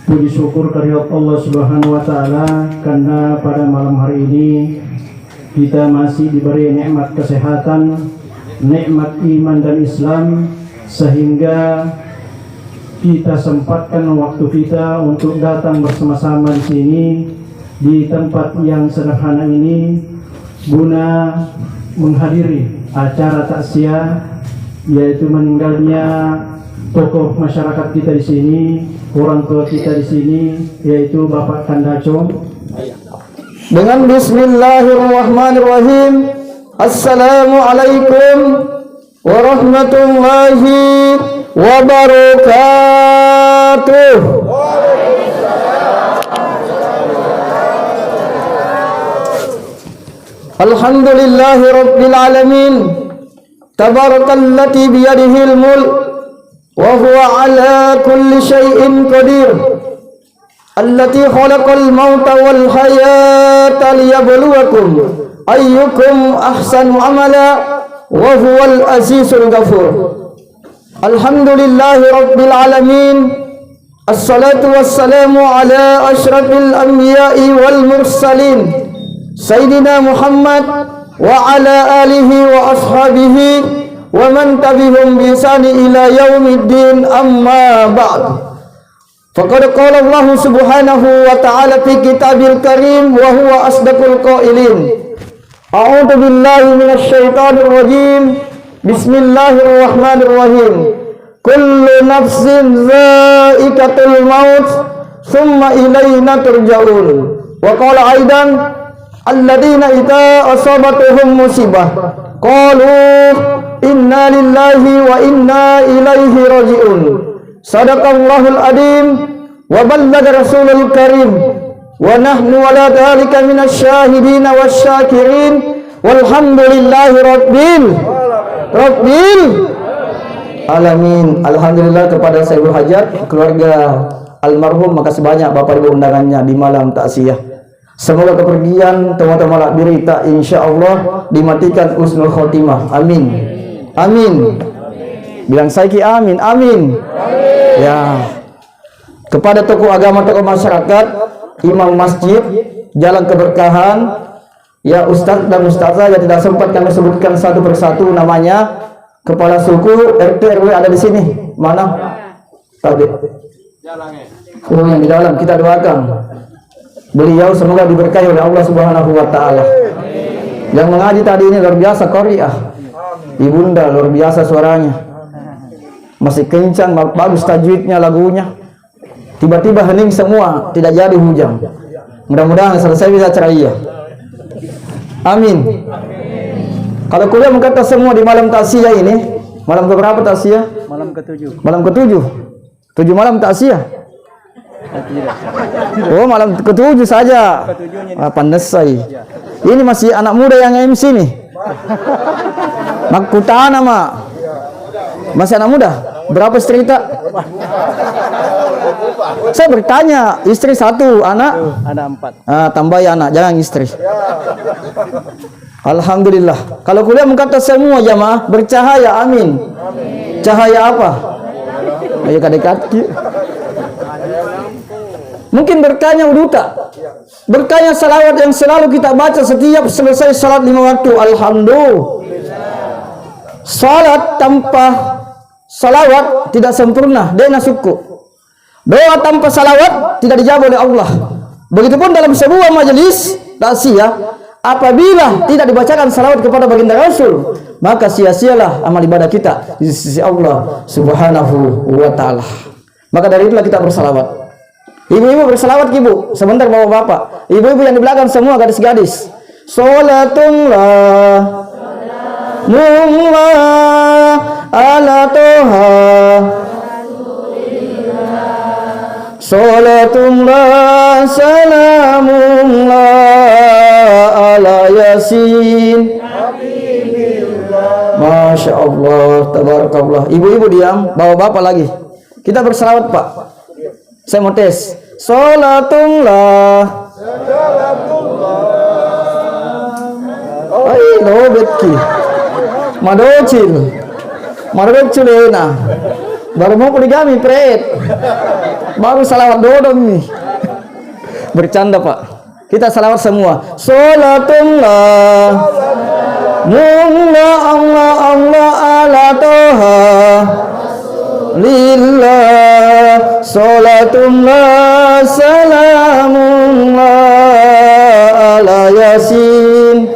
Puji syukur kehadirat Allah Subhanahu wa taala karena pada malam hari ini kita masih diberi nikmat kesehatan, nikmat iman dan Islam, sehingga kita sempatkan waktu kita untuk datang bersama-sama di sini di tempat yang sederhana ini guna menghadiri acara takziah, yaitu meninggalnya tokoh masyarakat kita di sini, orang tua kita di sini, yaitu Bapak Kandaco. Dengan Bismillahirrahmanirrahim. Assalamualaikum warahmatullahi wabarakatuh. Alhamdulillahi rabbil alamin. Tabarakallati biyadihil mulk wa huwa ala kulli syai'in qadir. Allati khalaqal mauta wal hayata liyabluwakum ayyukum ahsanu amala wa huwal azizul ghafur. Alhamdulillahi rabbil alamin. Assalatu wassalamu ala asyrafil anbiya'i wal mursalin Sayyidina Muhammad wa ala alihi wa ashabihi wa man tabi'ahum bi ihsani ila yaumiddin, amma ba'd. Faqad qala Allah subhanahu wa ta'ala fi kitabil karim wa huwa asdaqul qailin. A'udzu billahi minasy syaithanir rajim. Bismillahirrahmanirrahim. Kullu nafsin za'iqatul maut thumma ilayna turja'un. Wa qala aidan alladzina idza asabatuhum musibah qalu inna lillahi wa inna ilaihi raji'un. Sadaqallahul adim wa ballaga rasulul karim wa nahnu ala dhalika minasy syahidin wasyakirin walhamdulillahi rabbil alamin. Alhamdulillah kepada Sayyidul Hajat, keluarga almarhum, makasih banyak Bapak Ibu undangannya di malam takziah. Semoga kepergian teman-teman lak berita insyaallah dimatikan husnul khotimah. Amin. Amin. Bilang saiki amin. Amin. Ya. Kepada tokoh agama, tokoh masyarakat, imam masjid, jalan keberkahan, ya ustaz dan ustazah yang tidak sempat kami sebutkan satu persatu namanya, kepala suku, RT RW ada di sini. Mana? Tadi. Oh, yang di dalam kita doakan. Beliau semoga diberkahi oleh Allah Subhanahu wa taala. Yang mengaji tadi ini luar biasa qari'ah. Ibunda luar biasa suaranya. Masih kencang, bagus tajwidnya, lagunya. Tiba-tiba hening semua, tidak jadi hujan. Mudah-mudahan selesai bisa ceria. Amin. Kalau kuliah mengkata semua di malam takziah ini, malam keberapa takziah? Malam ke-7. Malam ke-7. 7 malam takziah. Oh, malam ke-7 saja. Pandesai. Ini masih anak muda yang MC nih. Makutana mak. Masih anak muda. Berapa istri kita? Saya bertanya, istri 1, anak? Ada 4. Tambah anak, jangan istri. Alhamdulillah. Kalau kuliah mengkata semua jamaah bercahaya, amin. Cahaya apa? Ayo kadek-kadek. Mungkin berkahnya wuduta, berkahnya salawat yang selalu kita baca setiap selesai salat 5 waktu. Alhamdulillah. Salat tanpa salawat tidak sempurna, dena suku. Doa tanpa salawat tidak dijawab oleh Allah. Begitupun dalam sebuah majelis takziah, apabila tidak dibacakan salawat kepada baginda Rasul, maka sia-sialah amal ibadah kita di sisi Allah Subhanahu wa taala. Maka dari itulah kita bersalawat. Ibu-ibu bersalawat, ibu. Sebentar bapak-bapak. Ibu-ibu yang di belakang semua gadis-gadis. Sholatullah mullah ala toha. Sholatullah salamullah ala yasin. Masya Allah, tabarakallah. Ibu-ibu diam, bapak-bapak lagi. Kita bersalawat pak. Saya mau tes. Sholatullah. Ay, lobet ki. Madocil. Madocil na. Baru mau poligami, pret. Baru salawat dodong nih. Bercanda, Pak. Kita salawat semua. Salatullah. Mullah Allah Allah ala toha. Lillah. Salatullah. Salamullah ala yasin.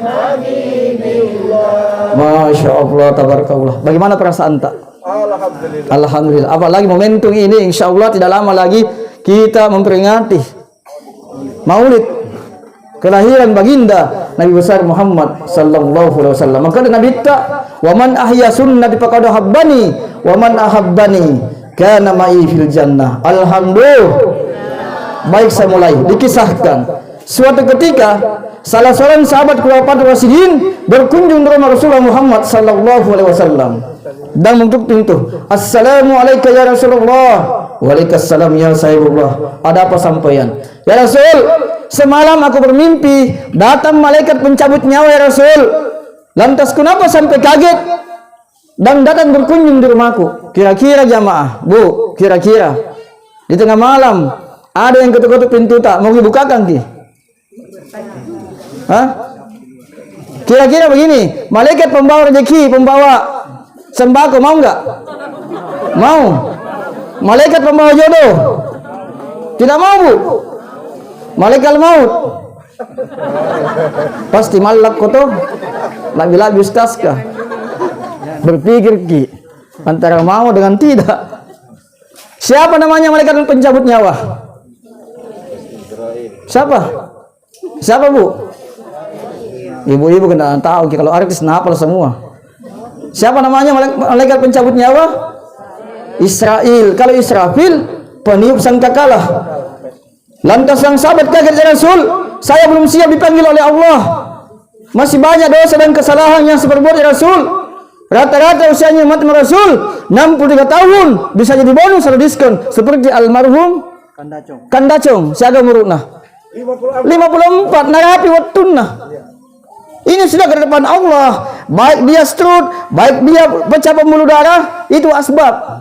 Masya Allah, tabarakallah. Bagaimana perasaan tak? Alhamdulillah. Alhamdulillah. Apalagi momentum ini, insya Allah tidak lama lagi kita memperingati Maulid kelahiran baginda Nabi besar Muhammad sallallahu alaihi wasallam. Maka Nabi ta, "Wa man ahya sunnati faqad habbani, wa man ahabbani kana ma'i fil jannah." Alhamdulillah. Baik, saya mulai. Dikisahkan suatu ketika salah seorang sahabat Khulafaur Rasyidin berkunjung ke rumah Rasulullah Muhammad sallallahu alaihi wasallam dan mengetuk pintu. "Assalamualaikum ya Rasulullah." "Waalaikumsalam ya Sayyidullah." "Ada apa sampaian?" "Ya Rasul, semalam aku bermimpi datang malaikat pencabut nyawa ya Rasul. Lantas kenapa sampai kaget dan datang berkunjung di rumahku?" Kira-kira jamaah, Bu, kira-kira di tengah malam ada yang ketuk-ketuk pintu tak mau dibukakan ki? Hah? Kira-kira begini, malaikat pembawa rezeki, pembawa sembako mau nggak? Mau. Malaikat pembawa jodoh tidak mau, Bu. Malaikat maut pasti malak koto labi-labi ustaz kah? Berpikir ki antara mau dengan tidak. Siapa namanya malaikat pencabut nyawa? Siapa? Siapa, Bu? Ibu-ibu kena tahu kalau artis hafal semua. Siapa namanya malaikat pencabut nyawa? Israel. Kalau Israfil peniup sangkakala. Lantas sang sahabat kaget, "Ya Rasul, saya belum siap dipanggil oleh Allah. Masih banyak dosa dan kesalahan yang saya perbuat ya Rasul. Rata-rata usianya umat Rasul 63 tahun, bisa jadi bonus atau diskon seperti almarhum Kandacong. Siaga murunah 54 narapi watunna." Ini sudah ke depan Allah. Baik dia stroke, baik dia pecah pembuluh darah, itu asbab.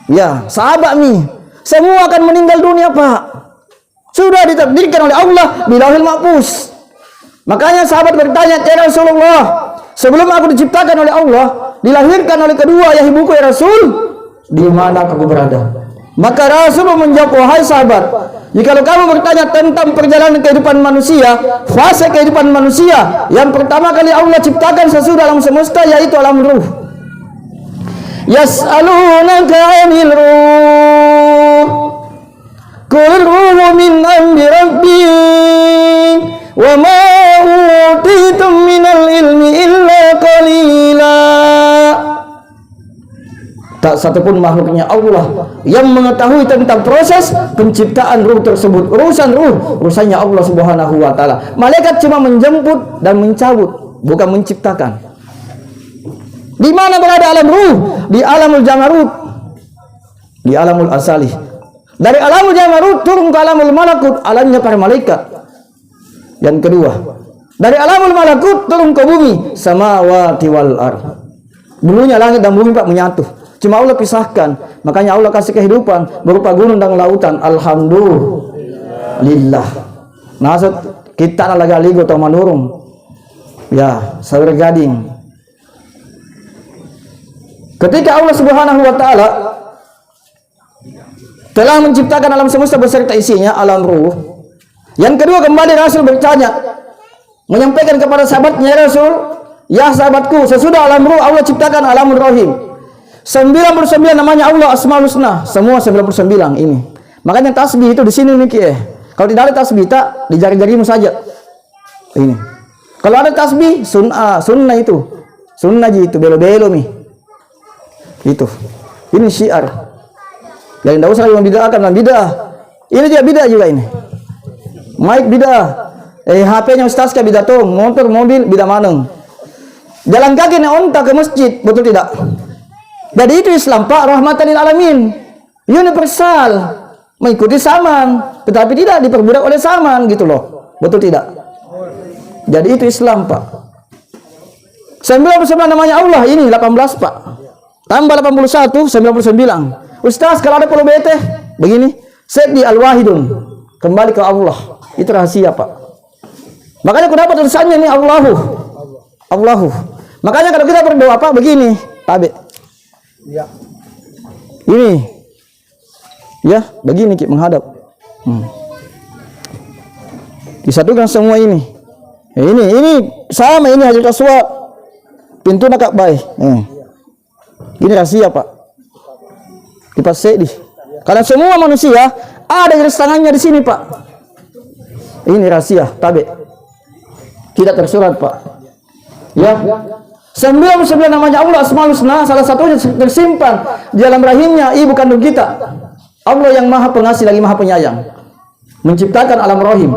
Ya, sahabat nih, semua akan meninggal dunia, Pak. Sudah ditakdirkan oleh Allah di Lauhul Mahfuz. Makanya sahabat bertanya, "Ya Rasulullah, sebelum aku diciptakan oleh Allah, dilahirkan oleh kedua ayah ibuku ya Rasul, di mana aku berada?" Maka Rasul menjawab, "Wahai sahabat, jika kamu bertanya tentang perjalanan kehidupan manusia, fase kehidupan manusia, yang pertama kali Allah ciptakan sesuatu alam semesta yaitu alam ruh. Yas'alunaka 'anil ruh, qul ruhu min amri rabbi, wa ma utitum minal ilmi illa qalila." Tak satupun makhluknya Allah yang mengetahui tentang proses penciptaan ruh tersebut. Urusan ruh, urusannya Allah Subhanahu wa taala. Malaikat cuma menjemput dan mencabut, bukan menciptakan. Di mana berada alam ruh? Di alamul jamarut, di alamul asali. Dari alamul jamarut turun ke alamul malakut, alamnya para malaikat. Yang kedua, dari alamul malakut turun ke bumi, samawati wal ardh. Dulunya langit dan bumi Pak menyatu. Cuma Allah pisahkan. Makanya Allah kasih kehidupan berupa gunung dan lautan. Alhamdulillah. Maksud kita lagi aligo atau manurung. Ya, saudara gading. Ketika Allah Subhanahu wa taala telah menciptakan alam semesta beserta isinya, alam ruh. Yang kedua kembali Rasul bertanya, menyampaikan kepada sahabatnya, "Ya Rasul, ya sahabatku, sesudah alam ruh Allah ciptakan alamul rahim. 99 namanya Allah Asmaul Husna, semua 99 ini. Makanya tasbih itu di sini nih, Kalau tidak ada tasbih tak di jari-jarimu saja. Ini. Kalau ada tasbih sunnah itu. Sunnah itu belo-belo nih. Itu. Ini syiar. Yang tidak usah yang bid'ah kan bid'ah. Ini dia bid'ah juga ini. Mic bid'ah. HP-nya ustaz ke bid'ah tuh, motor, mobil bid'ah maneng. Jalan kaki nih onta ke masjid, betul tidak? Jadi itu Islam Pak, rahmatan lil alamin, universal, mengikuti zaman, tetapi tidak diperbudak oleh zaman gitu loh, betul tidak? Jadi itu Islam Pak. 99 namanya Allah, ini 18 Pak. tambah 81, 99. Ustaz, kalau ada pulau bete, begini, set di Al-Wahidun, kembali ke Allah. Itu rahasia, Pak. Makanya kenapa tulisannya ini Allahu. Allahu. Makanya kalau kita berdoa, Pak, begini, tabe. Iya. Ini. Ya, begini Ki menghadap. Disatukan semua ini. Ini sama ini Hajar Aswad. Pintu nak baik. Ini rahasia, Pak. Dipasai di. Karena semua manusia ada garis tangannya di sini, Pak. Ini rahasia, tabe. Tidak tersurat, Pak. Ya. 99 namanya Allah Asmaul Husna, salah satunya tersimpan di dalam rahimnya ibu kandung kita. Allah yang Maha Pengasih lagi Maha Penyayang menciptakan alam rahim.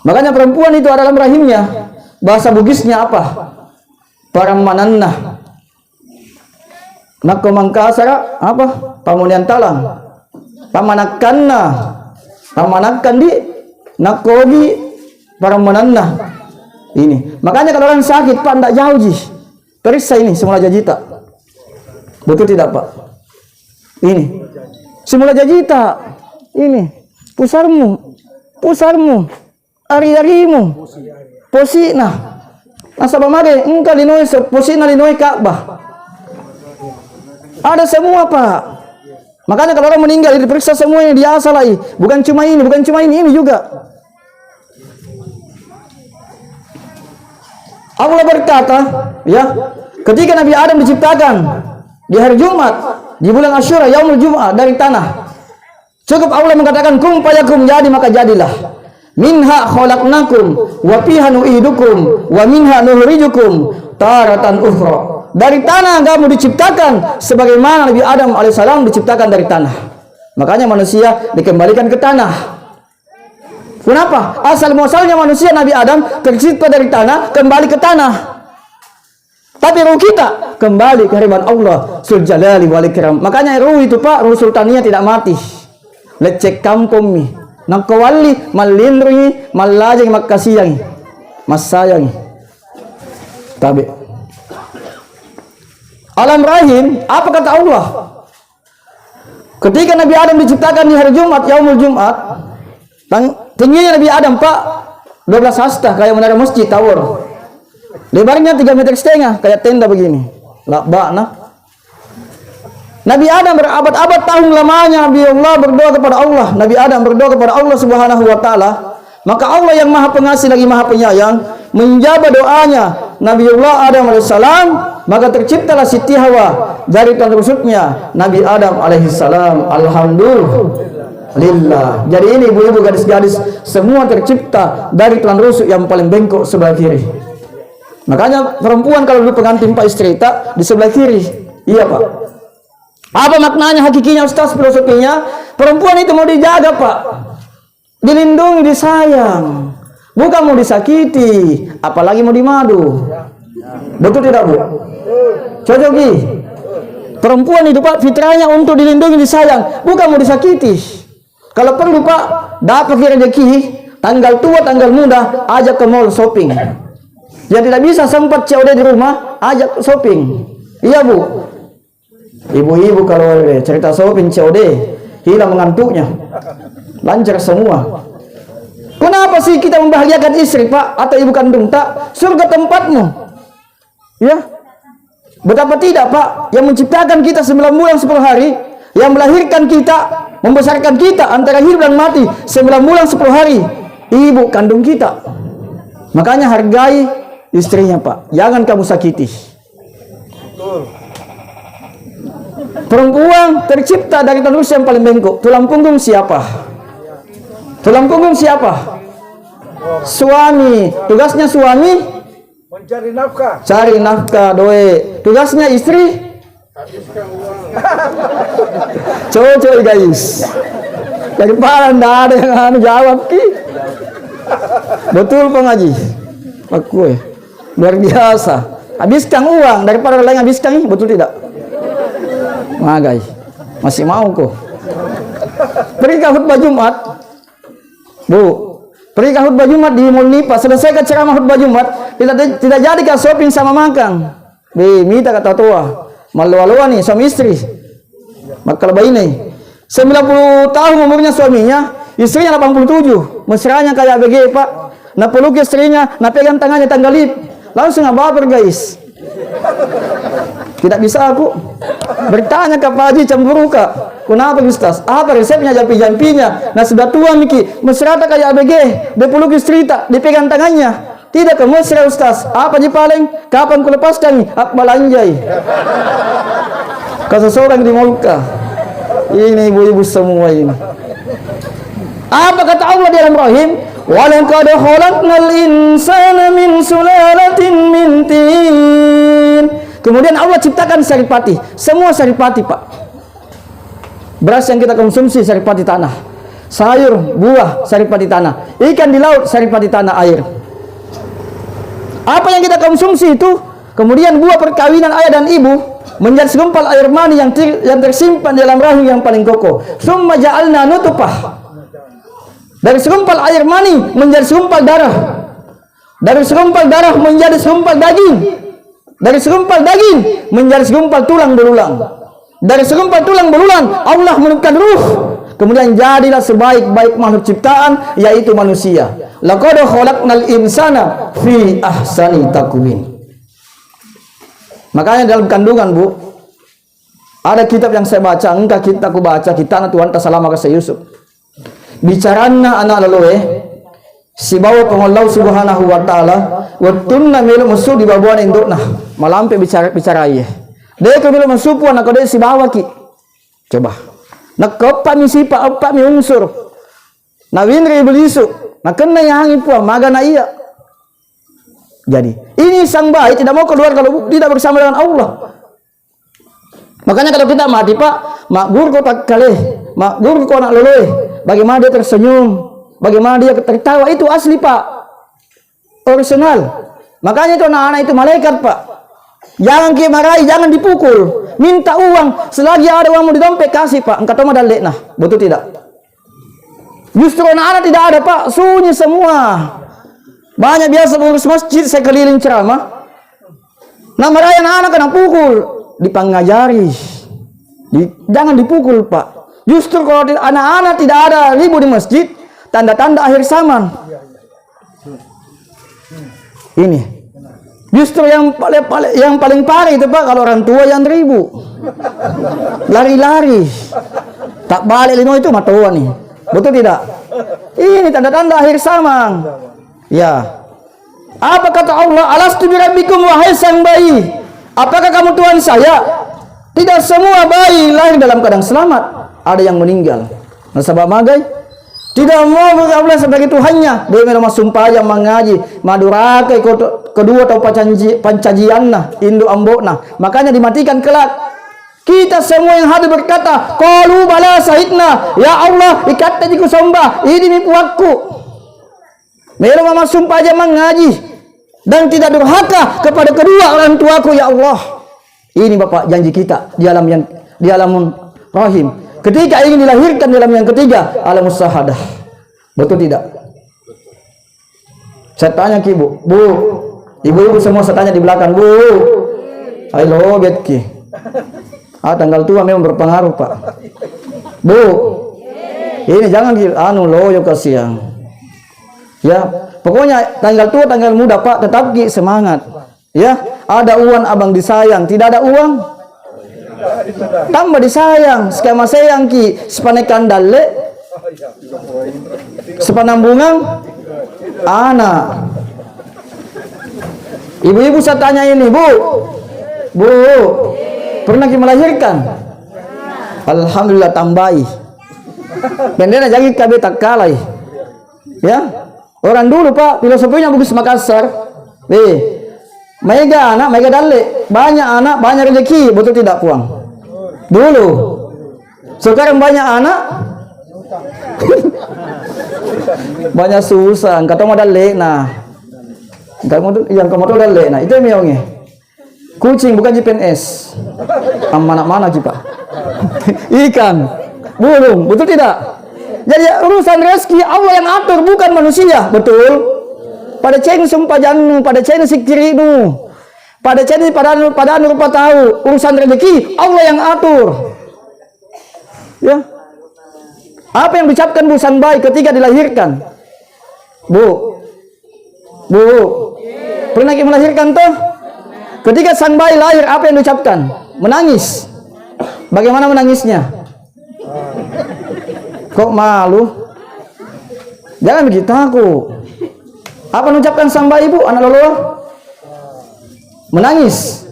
Makanya perempuan itu ada dalam rahimnya. Bahasa Bugisnya apa? Paramananna. Nakko mangkasara apa? Pamunian talang. Pamanakanna. Pamanakan di nakogi paramananna. Ini. Makanya kalau orang sakit, Pak, tidak jauh ji. Periksa ini semula jajita. Betul tidak, Pak? Ini. Semula jajita. Ini. Pusarmu. Ari-arimu. Posina. Nasabah mage, engkau linoi posina linoi Ka'bah. Ada semua, Pak. Makanya kalau orang meninggal diperiksa semuanya, dia asal lagi. Bukan cuma ini juga. Allah berkata, ya, ketika Nabi Adam diciptakan di hari Jumat, di bulan Asyura, Yaumul Jum'ah, dari tanah. Cukup Allah mengatakan kum fayakum, jadi maka jadilah. Minha khalaqnakum wa fiha nu'idukum wa minha nukhrijukum taratan ukhra. Dari tanah kamu diciptakan sebagaimana Nabi Adam alaihissalam diciptakan dari tanah. Makanya manusia dikembalikan ke tanah. Kenapa? Asal muasalnya manusia Nabi Adam tercipta dari tanah, kembali ke tanah. Tapi ruh kita kembali ke hadirat Allah Dzul Jalali wal Ikram. Makanya ruh itu, Pak, ruh sultania tidak mati. Lecek kampung mi, nakawali malindrungi, malajeng makasiyangi, masayangi. Tabe. Alam rahim, apa kata Allah? Ketika Nabi Adam diciptakan di hari Jumat, Yaumul Jumat, tingginya Nabi Adam, Pak, 12 hasta kayak menara masjid tower. Lebarnya 3,5 meter kayak tenda begini. Labakna. Nabi Adam berabad-abad tahun lamanya Nabi Allah berdoa kepada Allah. Nabi Adam berdoa kepada Allah Subhanahu wa taala. Maka Allah yang Maha Pengasih lagi Maha Penyayang menjawab doanya Nabiullah Adam alaihissalam. Maka terciptalah Siti Hawa dari tuan rusuknya Nabi Adam alaihissalam. Alhamdulillah. Jadi ini ibu-ibu, gadis-gadis, semua tercipta dari tuan rusuk yang paling bengkok sebelah kiri. Makanya perempuan kalau dulu pengantin Pak istri tak di sebelah kiri. Iya, Pak. Apa maknanya, hakikinya, Ustaz, filosofinya? Perempuan itu mau dijaga, Pak. Dilindungi, disayang. Bukan mau disakiti, apalagi mau dimadu. Betul tidak, Bu? Cocok, Ki? Perempuan itu, Pak, fitrahnya untuk dilindungi, disayang, bukan mau disakiti. Kalau perlu, Pak, dapat rezeki, tanggal tua, tanggal muda, ajak ke mall shopping. Yang tidak bisa sempat COD di rumah, ajak shopping. Iya, Bu. Ibu-ibu kalau cerita shopping COD, hilang mengantuknya. Lancar semua. Kenapa sih kita membahagiakan istri, Pak, atau ibu kandung? Tak, surga tempatmu. Ya. Betapa tidak, Pak, yang menciptakan kita 9 bulan 10 hari, yang melahirkan kita, membesarkan kita antara hidup dan mati 9 bulan 10 hari, ibu kandung kita. Makanya hargai istrinya, Pak. Jangan kamu sakiti. Perempuan tercipta dari manusia yang paling bengkok. Tulang punggung siapa? Tulang punggung siapa? Suami. Tugasnya suami Mencari nafkah. cari nafkah, doe. Tugasnya istri cocok, guys. Daripada ndak ada yang jawab, Ki. Betul, pengaji. Pak kue. Luar biasa. Habiskan uang daripada lain habiskan, betul tidak? Magai. Masih mau kok. Perikah khutbah Jumat. Bu, perikah khutbah Jumat di Mall Nipa. Selesaikan ceramah khutbah Jumat, tidak jadi ke shopping sama makan. Minta kata tua. Malu-maluan nih suami istri. Maka lebih ini 90 tahun umurnya suaminya, istrinya 87. Mesranya kayak BG, Pak. Nah peluk istrinya, nah pegang tangannya tanggalip. Langsung baper, guys. Tidak bisa aku bertanya ke Pak Haji cemburu, Kak. Kenapa Ustaz? Apa resepnya jampi-jampinya? Nah sudah tua Miki, mesra tak kayak ABG, dia peluk istri tak, dipegang tangannya. Tidak ke mesra Ustaz. Apa ji paling? Kapan ku lepaskan? Akmal anjay. Kau seseorang di Molka. Ini ibu-ibu semua ini. Apa kata Allah dalam Rahim? Walaqad khalaqnal insana min sulalatin min tin. Kemudian Allah ciptakan saripati. Semua saripati, Pak. Beras yang kita konsumsi saripati tanah. Sayur, buah saripati tanah. Ikan di laut saripati tanah air. Apa yang kita konsumsi itu, kemudian buah perkawinan ayah dan ibu menjadi segumpal air mani yang tersimpan dalam rahim yang paling kokoh. Summa ja'alna nutfah. Dari segumpal air mani menjadi segumpal darah. Dari segumpal darah menjadi segumpal daging. Dari segumpal daging menjadi segumpal tulang belulang. Dari segumpal tulang belulang Allah menurunkan ruh. Kemudian jadilah sebaik-baik makhluk ciptaan, yaitu manusia. Laqad khalaqnal insana fi ahsani taqwim. Makanya dalam kandungan, Bu, ada kitab yang saya baca, engkau kita aku baca, kita Tuhan tasalama ka Yusuf. Bicarana anak loloe si bawa pengolau subhanahu wa ta'ala wattunna melu musuh di babuan indukna malampe bicara iya dia ke melu musuh puan ako dia si bawa ki coba nakapa mi sipa apa mi unsur na winri iblisu na kena yang puan maga na iya. Jadi ini sang bayi tidak mau keluar kalau tidak bersama dengan Allah. Makanya kalau kita mati, Pak, makgur kau tak kaleh, makgur kau nak loloe. Bagaimana dia tersenyum, bagaimana dia tertawa, itu asli, Pak, original. Makanya itu anak-anak itu malaikat, Pak. Jangan marahi, jangan dipukul, minta uang, selagi ada uangmu di dompet kasih, Pak. Engkau tahu dalek nah, betul tidak? Justru anak-anak tidak ada, Pak, sunyi semua. Banyak biasa mengurus masjid, saya keliling ceramah. Nah marahi anak-anak kena pukul, dipangajari, jangan dipukul, Pak. Justru kalau anak-anak tidak ada ribut di masjid, tanda-tanda akhir zaman. Ini. Justru yang paling parah itu, Pak, kalau orang tua yang ribu. Lari-lari. Tak balik lino itu matua nih. Betul tidak? Ini tanda-tanda akhir zaman. Ya. Apa kata Allah? Alastu birabbikum wahai sang bayi. Apakah kamu Tuhan saya? Tidak semua bayi lahir dalam keadaan selamat. Ada yang meninggal. Nasabah magai tidak mau Allah sebagai Tuhannya. Dia memang sumpah yang mengaji maduraka kedua atau pancajianna Indo ambokna. Makanya dimatikan kelak. Kita semua yang hadir berkata, qalu bala sahidna. Ya Allah, ikat tajiku sombah. Ini nipu aku. Memang sumpah yang mengaji dan tidak durhaka kepada kedua orang tuaku, ya Allah. Ini Bapak janji kita di alam rahim. Ketika ingin dilahirkan dalam yang ketiga, alam syahadah. Betul tidak? Saya tanya ki, Bu. Bu, ibu-ibu semua saya tanya di belakang, Bu. Halo, Betki. Tanggal tua memang berpengaruh, Pak. Bu. Ini jangan loyo kasihan. Ya, pokoknya tanggal tua, tanggal muda, Pak, tetap ki semangat. Ya, ada uang abang disayang, tidak ada uang tambah disayang. Skema sayang ki sepanekan dalle sepanambungan anak. Ibu-ibu saya tanya ini, Bu, pernah ki melahirkan? Alhamdulillah tambahi. Bendera jangan kabe tak kalai. Ya, orang dulu, Pak, filosofinya Bugis Makassar. Mega anak, mega dalle, banyak anak, banyak rezeki, betul tidak puang? Dulu. Sekarang banyak anak, banyak susah. Kata mau dalle, nah, yang kamu tahu dalle, nah itu yang miongnya. Kucing bukan JPNS, mana-mana sih, Pak. Ikan, burung, betul tidak? Jadi urusan rezeki Allah yang atur, bukan manusia, betul? Pada ceng sumpah jangan, pada ceng sikiri nu. Pada ceni pada rupa tahu urusan rezeki Allah yang atur. Ya. Apa yang diucapkan Bu Sanbai ketika dilahirkan? Bu. Pernah kita melahirkan toh? Ketika Sanbai lahir apa yang diucapkan? Menangis. Bagaimana menangisnya? Kok malu? Jangan begitu aku. Apa yang diucapkan Sanbai ibu anak lolo? Menangis.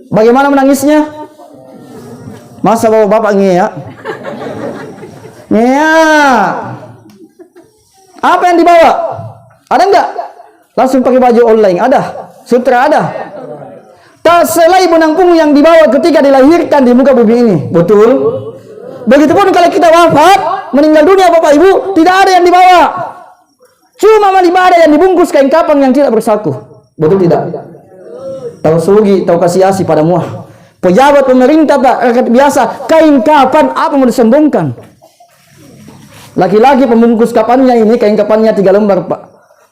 Bagaimana menangisnya? Masa bapak ngeyak? Ngeyak. Apa yang dibawa? Ada enggak? Langsung pakai baju online. Ada? Sutra ada? Tak selai benang punggung yang dibawa ketika dilahirkan di muka bumi ini. Betul? Begitupun kalau kita wafat, meninggal dunia Bapak Ibu, tidak ada yang dibawa. Cuma ibadah yang dibungkus kain kapan yang tidak bersaku. Betul tidak? Tahu sugi, tahu kasih asih pada muah. Pejabat pemerintah Pak, rakyat biasa, kain kapan apa mau disembungkan? Laki-laki pembungkus kapannya ini, kain kapannya 3 lembar Pak.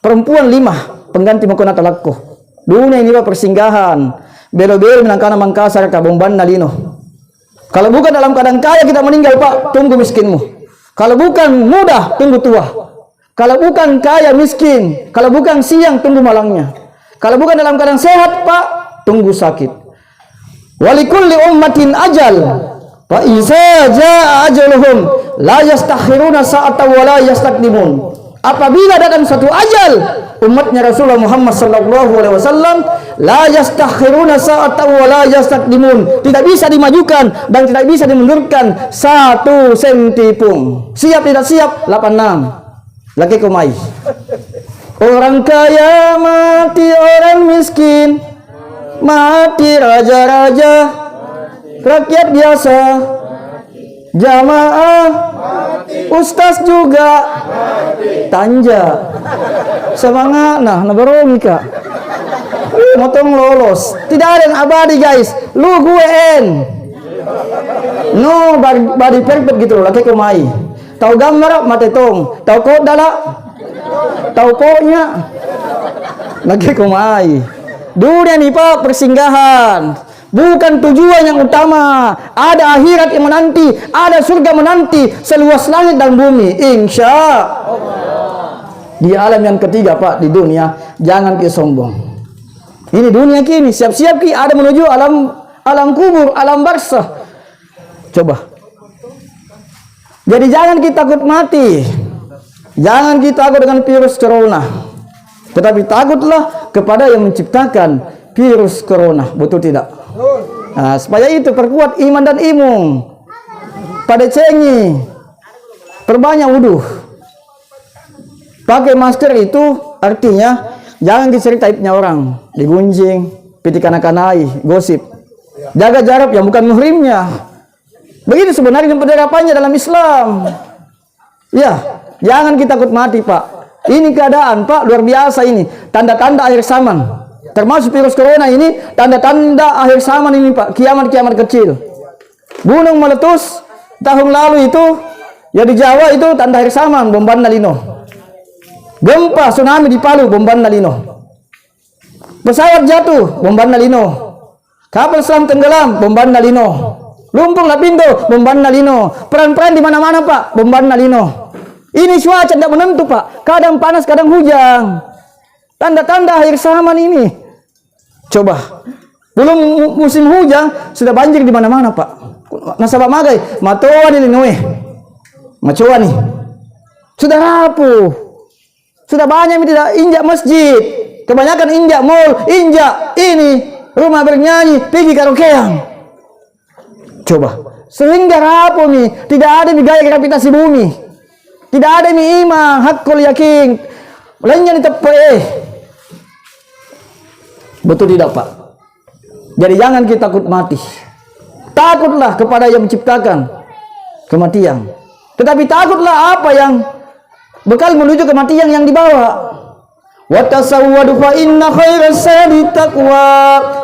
Perempuan 5, pengganti mukona talakko. Dunia ini Pak persinggahan. Belo-belo menangkana Mangkasar ka Bomban Nalino. Kalau bukan dalam keadaan kaya kita meninggal Pak, tunggu miskinmu. Kalau bukan muda, tunggu tua. Kalau bukan kaya miskin, kalau bukan siang tunggu malangnya. Kalau bukan dalam keadaan sehat Pak, tunggu sakit. Walikulli ummatin ajal. Fa iza jaa ajaluhum la yastakhiruna sa'atan wa la yastaqdimun. Apabila datang satu ajal umatnya Rasulullah Muhammad sallallahu alaihi wasallam, la yastakhiruna sa'atan wa la yastaqdimun. Tidak bisa dimajukan dan tidak bisa dimundurkan 1 senti pun. Siap tidak siap 86. Laki kumai. Orang kaya mati, orang miskin mati, raja-raja, rakyat biasa, jamaah, ustaz juga, tanja, semangat, nah baru Mika, motong lolos, tidak ada yang abadi guys, lu gue en, no body perfect gitu loh, laki kumai, tahu gambar mati tong, tahu kod dalak, tahu poknya, laki kumai. Dunia nih Pak persinggahan, bukan tujuan yang utama. Ada akhirat yang menanti, ada surga menanti, seluas langit dan bumi, insya Allah. Di alam yang ketiga Pak, di dunia jangan kita sombong. Ini dunia kini, siap-siap ki ada menuju alam kubur, alam barzah. Coba. Jadi jangan kita takut mati, jangan kita takut dengan virus corona. Tetapi takutlah kepada yang menciptakan virus corona. Betul tidak? Nah, supaya itu perkuat iman dan imun. Pada cengi, perbanyak wudu. Pakai masker itu artinya jangan diceritain aibnya orang, digunjing, pitikanak-kanai, gosip. Jaga jarak yang bukan muhrimnya. Begitu sebenarnya penerapannya dalam Islam. Ya, jangan kita takut mati Pak. Ini keadaan Pak luar biasa ini, tanda-tanda akhir zaman. Termasuk virus corona ini tanda-tanda akhir zaman ini Pak, kiamat-kiamat kecil. Gunung meletus tahun lalu itu, ya di Jawa itu tanda akhir zaman, Bomban Nalino. Gempa tsunami di Palu, Bomban Nalino. Pesawat jatuh, Bomban Nalino. Kapal selam tenggelam, Bomban Nalino. Lumpur Lapindo, Bomban Nalino. Peran-peran di mana-mana Pak, Bomban Nalino. Ini cuaca tidak menentu Pak, kadang panas, kadang hujan. Tanda-tanda akhir zaman ini. Coba, belum musim hujan sudah banjir di mana-mana Pak. Nasabah magai, matoa di Linoe, macoa nih, sudah rapuh, sudah banyak yang tidak injak masjid, kebanyakan injak mall, injak ini rumah bernyanyi, pergi karaokean. Coba, sehingga rapuh nih, tidak ada nih gaya gravitasi bumi. Tidak ada nih iman, hakul yakin. Lainnya ditepe. Betul tidak Pak? Jadi jangan kita takut mati. Takutlah kepada yang menciptakan kematian. Tetapi takutlah apa yang bekal menuju kematian yang dibawa. Wa tasawwadu fa inna khairas zadi taqwa.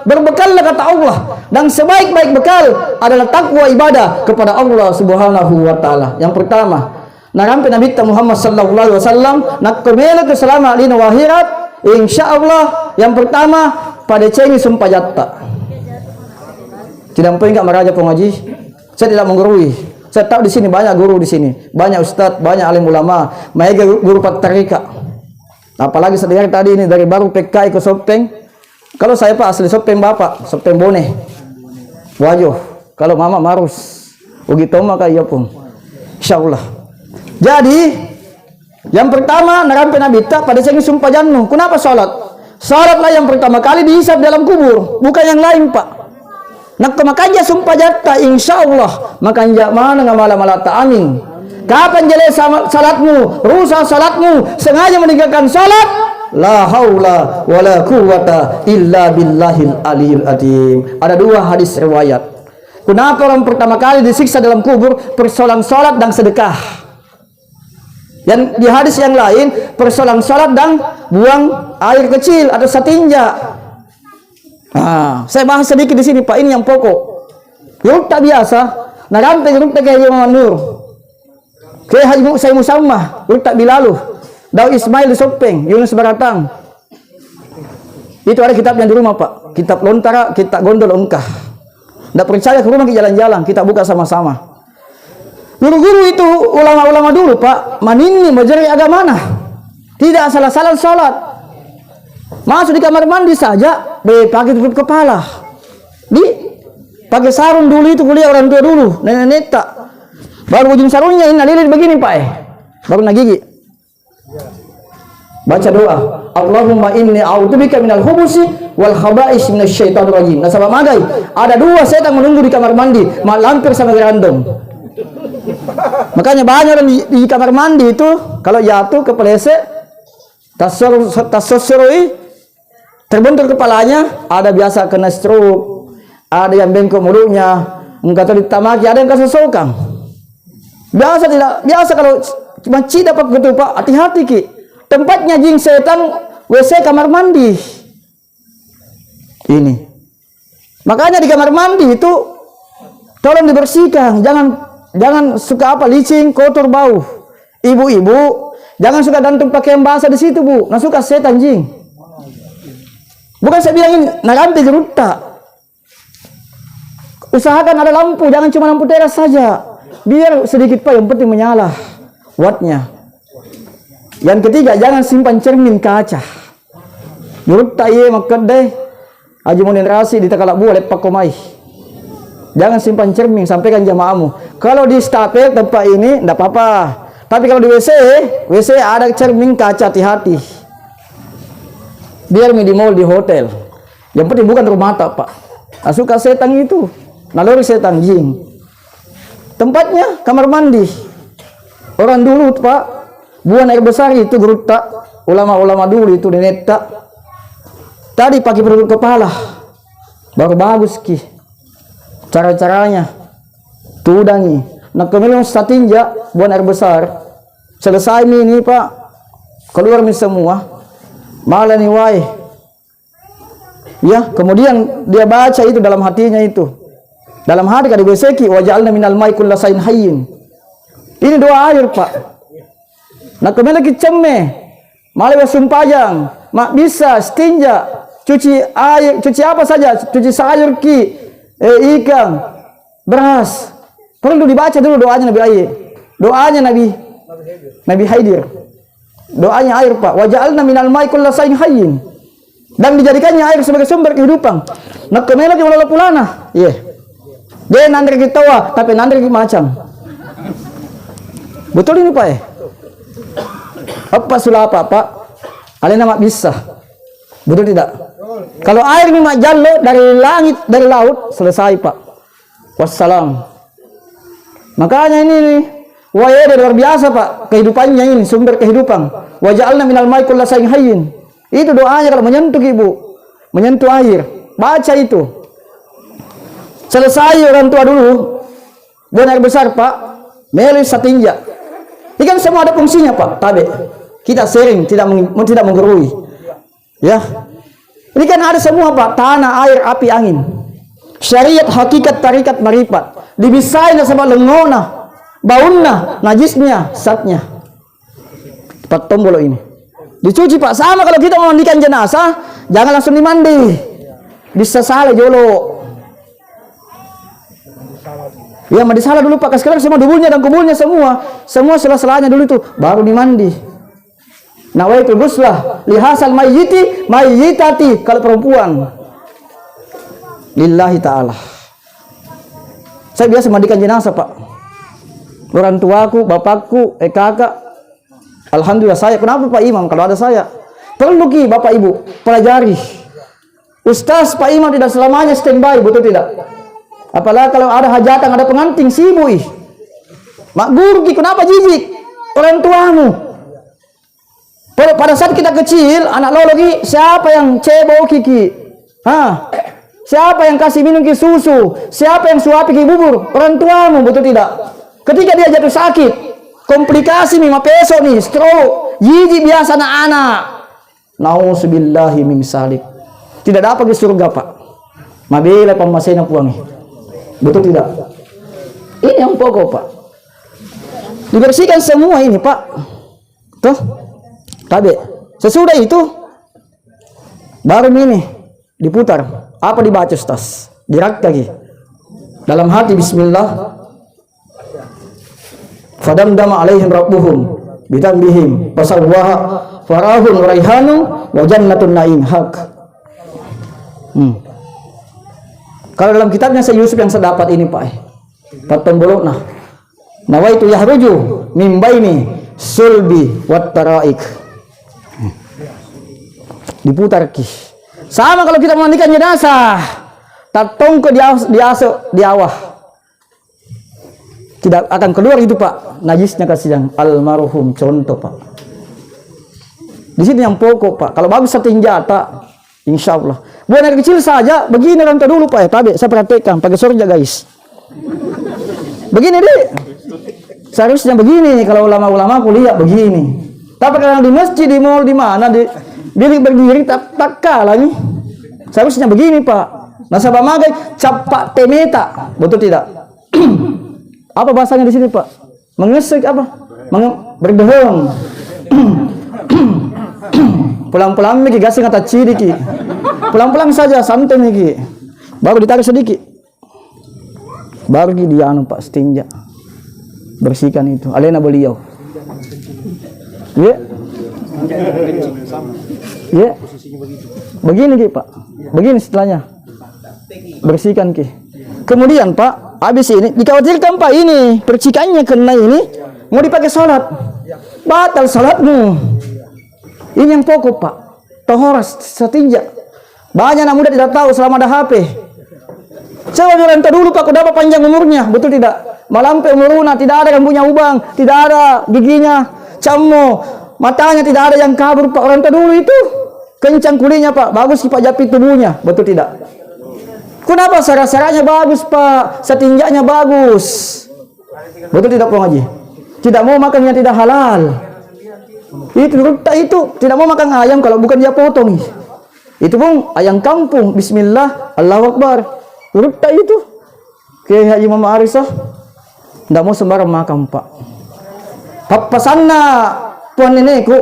Berbekallah kata Allah, dan sebaik-baik bekal adalah takwa ibadah kepada Allah Subhanahu wa taala. Yang pertama, narampe Nabi Muhammad sallallahu alaihi wasallam nak kemela ke selama lina wahirat insyaallah. Yang pertama pada cengi sumpah jatta. Tidak mungkin enggak meraja pengaji. Saya tidak menggurui. Saya tahu di sini banyak guru di sini, banyak ustadz, banyak alim ulama, mereka guru patrika. Apalagi sedang tadi ini dari baru PKI ke Sopeng. Kalau saya Pak asli Sopeng Bapak, Sopeng Bone. Wajo. Kalau Mama Marus. Begitu maka iya pun. Insyaallah. Jadi yang pertama narampe Nabi tak pada cengi sumpah jannu. Kenapa salat? Salatlah yang pertama kali dihisab dalam kubur, bukan yang lain Pak. Nak makanya sumpah jatta insyaallah makanya mana ngamala malata amin. Kapan jele salatmu, rusak salatmu, sengaja meninggalkan salat, la haula wala quwata illa billahil aliyil azim. Ada dua hadis riwayat. Kenapa orang pertama kali disiksa dalam kubur? Persoalan salat dan sedekah. Dan di hadis yang lain persoalan salat dan buang air kecil atau satinja. Saya bahas sedikit di sini Pak, ini yang pokok. Yuk tak biasa, narampe yuk tak kayak Imam Nur. Kayak Haji Musa Musammah, yuk tak bilalu. Daud Ismail di Sopeng, Yunus Baratang. Itu ada kitabnya di rumah Pak. Kitab Lontara, kitab Gondol Ongkah. Tidak percaya ke rumah ke jalan-jalan, kita buka sama-sama. Guru-guru itu ulama-ulama dulu Pak, manini majari agama mana? Tidak salah-salah salat. Masuk di kamar mandi saja, pakai tutup kepala. Pakai sarung dulu itu kuliah orang tua dulu, nenek tak. Baru ujung sarungnya ini lilit begini Pak baru nagigi. Baca doa, Allahumma inni a'udzubika minal khubusi wal khaba'is minasyaitonir rajim. Nasabah magai, ada dua setan menunggu di kamar mandi, lampir sama gerandong. Makanya banyak orang di kamar mandi itu kalau jatuh kepleset tasosroi terbentur kepalanya, ada biasa kena stroke, ada yang bengkok mulutnya, enggak tahu ditamaki, ada yang kesesokan. Biasa kalau cuma cida pak gitu Pak, hati-hati ki. Tempatnya jing setan WC kamar mandi. Ini. Makanya di kamar mandi itu tolong dibersihkan, jangan suka licin, kotor, bau. Ibu-ibu jangan suka gantung pakaian basah di situ Bu, nggak suka setan jing. Bukan saya bilang ini narampe gerutta. Usahakan ada lampu, jangan cuma lampu teras saja. Biar sedikit Pak, yang penting menyala wattnya. Yang ketiga, jangan simpan cermin kaca. Gerutta iya makan deh. Haji Munin Rasi di Takalak Buah lepak komai. Jangan simpan cermin, sampaikan jamaahmu. Kalau di stapel tempat ini enggak apa-apa. Tapi kalau di WC ada cermin kaca, hati-hati. Biar di mall, di hotel. Yang penting bukan rumah tak Pak. Suka setan itu. Naluri setan jing. Tempatnya kamar mandi. Orang dulu Pak, buang air besar itu gerutta. Ulama-ulama dulu itu dineta. Tadi pakai produk kepala. Baru bagus ki. Cara-caranya. Tudangi. Nak kemudian satinja, buang air besar. Selesai ini Pak. Keluar semua. Malah nih wai. Ya, kemudian dia baca itu dalam hatinya itu. Dalam hati kali beseki waja'alna minal ma'i kullasain hayyin. Ini doa air Pak. Nak kemudian lagi cemme. Malah sumpajang, mak bisa stinja, cuci air, cuci apa saja, cuci sayur ki, ikan, beras. Perlu dibaca dulu doanya Nabi Ayi. Doanya Nabi Haidir. Doanya air Pak. Waja'alna minal ma'i kullasain hayyin. Dan dijadikannya air sebagai sumber kehidupan. Nak kemudian lagi wala pulana. Iya. Dia nanti kita tawa, tapi nanti macam. Betul ini Pak Apa sulah apa Pak? Alena mak bisa. Betul tidak? Kalau air ini mak jallo dari langit, dari laut, selesai Pak. Wassalam. Makanya ini nih, wah luar biasa Pak. Kehidupannya ini, sumber kehidupan. Waja'alna minal ma'i kullasain hayyin. Itu doanya kalau menyentuh Ibu. Menyentuh air. Baca itu. Selesai orang tua dulu. Buang air besar Pak. Melis satinja. Ini kan semua ada fungsinya Pak. Tabe. Kita sering tidak menggurui. Ya. Ini kan ada semua Pak. Tanah, air, api, angin. Syariat, hakikat, tarikat, marifat. Dibisain sama lengona, baunna, najisnya, satnya. Pak tombolo ini. Dicuci Pak. Sama kalau kita memandikan jenazah, jangan langsung dimandi. Bisa salah jolo. Ya mandi salah dulu Pak. Sekarang semua dubulnya dan kubulnya semua sela-selanya dulu itu baru dimandi. Nawaitul ghuslah lihasal mayyitati kalau perempuan. Lillahi ta'ala. Saya biasa mandikan jenazah Pak. Orang tuaku, bapakku, kakak. Alhamdulillah saya. Kenapa Pak Imam? Kalau ada saya. Perlu ki Bapak Ibu pelajari. Ustaz Pak Imam tidak selamanya standby, betul tidak? Apalagi kalau ada hajatan, ada pengantin, sibuk. Mak guru ki, kenapa jijik? Orang tuamu. Pada saat kita kecil, anak lo lagi, siapa yang cebok kiki? Siapa yang kasih minum ki susu? Siapa yang suapi ki bubur? Orang tuamu, betul tidak? Ketika dia jatuh sakit, komplikasi nih, peso nih, stroke, jijik biasa anak-anak. Nauzubillahi min salik. Tidak dapat ke surga Pak. Mabila pemasena puangi. Betul tidak? Ini yang pokok Pak. Dibersihkan semua ini Pak. Tuh. Tabe. Sesudah itu baru ini diputar. Apa dibaca Ustaz? Dirak lagi. Dalam hati bismillah. Fadamdama alaihim rabbuhum bitanbihim fasawwaha farahun raihanu wa jannatun na'im haq. Kalau dalam kitabnya Syekh Yusuf yang saya dapat ini Pak. Patombolokna. Nawaitu yahruju min baini sulbi wat taraik. Diputar ki. Sama kalau kita memandikan jenazah. Tatong ke di awah. Tidak akan keluar itu Pak. Najisnya kasih yang almarhum contoh Pak. Di sini yang pokok Pak. Kalau bagus setinjata, insya Allah. Buat anak kecil saja, begini rantai dulu Pak. Tabe, saya perhatikan pakai surga guys. Begini deh. Seharusnya begini kalau ulama-ulama kuliah begini. Tapi kalau di masjid, di mall, di mana, di bilik berdiri tak kalah nih. Seharusnya begini Pak. Nasabah magai capak temeta, betul tidak? Apa bahasanya di sini Pak? Mengesek apa? Berdehong. Pulang-pulang miki gasing kata ciri ki. Pulang-pulang saja santai miki. Baru ditarik sedikit. Baru dia anu Pak setinja. Bersihkan itu. Alena beliau. Ya. Ya. Begini ki Pak. Begini setelahnya. Bersihkan ki. Kemudian Pak, habis ini dikhawatirkan Pak ini percikannya kena ini mau dipakai sholat. Batal sholatmu. Ini yang pokok Pak. Tohoras setinja. Banyak anak muda tidak tahu selama ada HP. Coba rentah dulu Pak, berapa panjang umurnya, betul tidak? Malampe umuruna, tidak ada yang punya ubang, tidak ada giginya, camo, matanya tidak ada yang kabur Pak. Rentah dulu itu kencang kulitnya Pak, bagus Pak japi tubuhnya, betul tidak? Kenapa sarah-sarahnya bagus Pak, setinjanya bagus, betul tidak Pak Haji? Tidak mau makan yang tidak halal. Itu tidak mau makan ayam kalau bukan dia potong. Itu pun ayam kampung. Bismillah, Allahu Akbar. Rukta itu. Kayak Imam Arisah. Tidak mau sembarang makan Pak. Papasanna puan nenekku.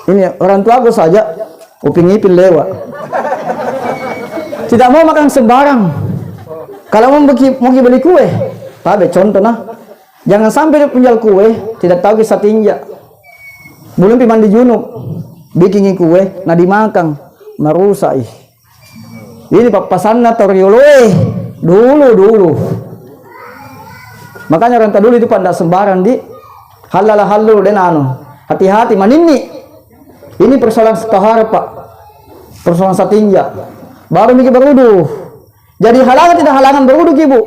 Ini orang tua aku saja. Uping ipin lewat. Tidak mau makan sembarang. Kalau mau beli kue, tapi contoh nah. Jangan sampai dia penjual kue tidak tahu kisah tinja. Belum pi mandi junub, bikin kue, nah dimakan, merusak. Ini papasanna torioloe dulu. Makanya renta dulu itu pada sembarang di halal dan anu. Hati-hati manini. Ini persoalan setahara Pak, persoalan satinja. Baru mikir beruduh. Jadi halangan tidak halangan beruduh Ibu.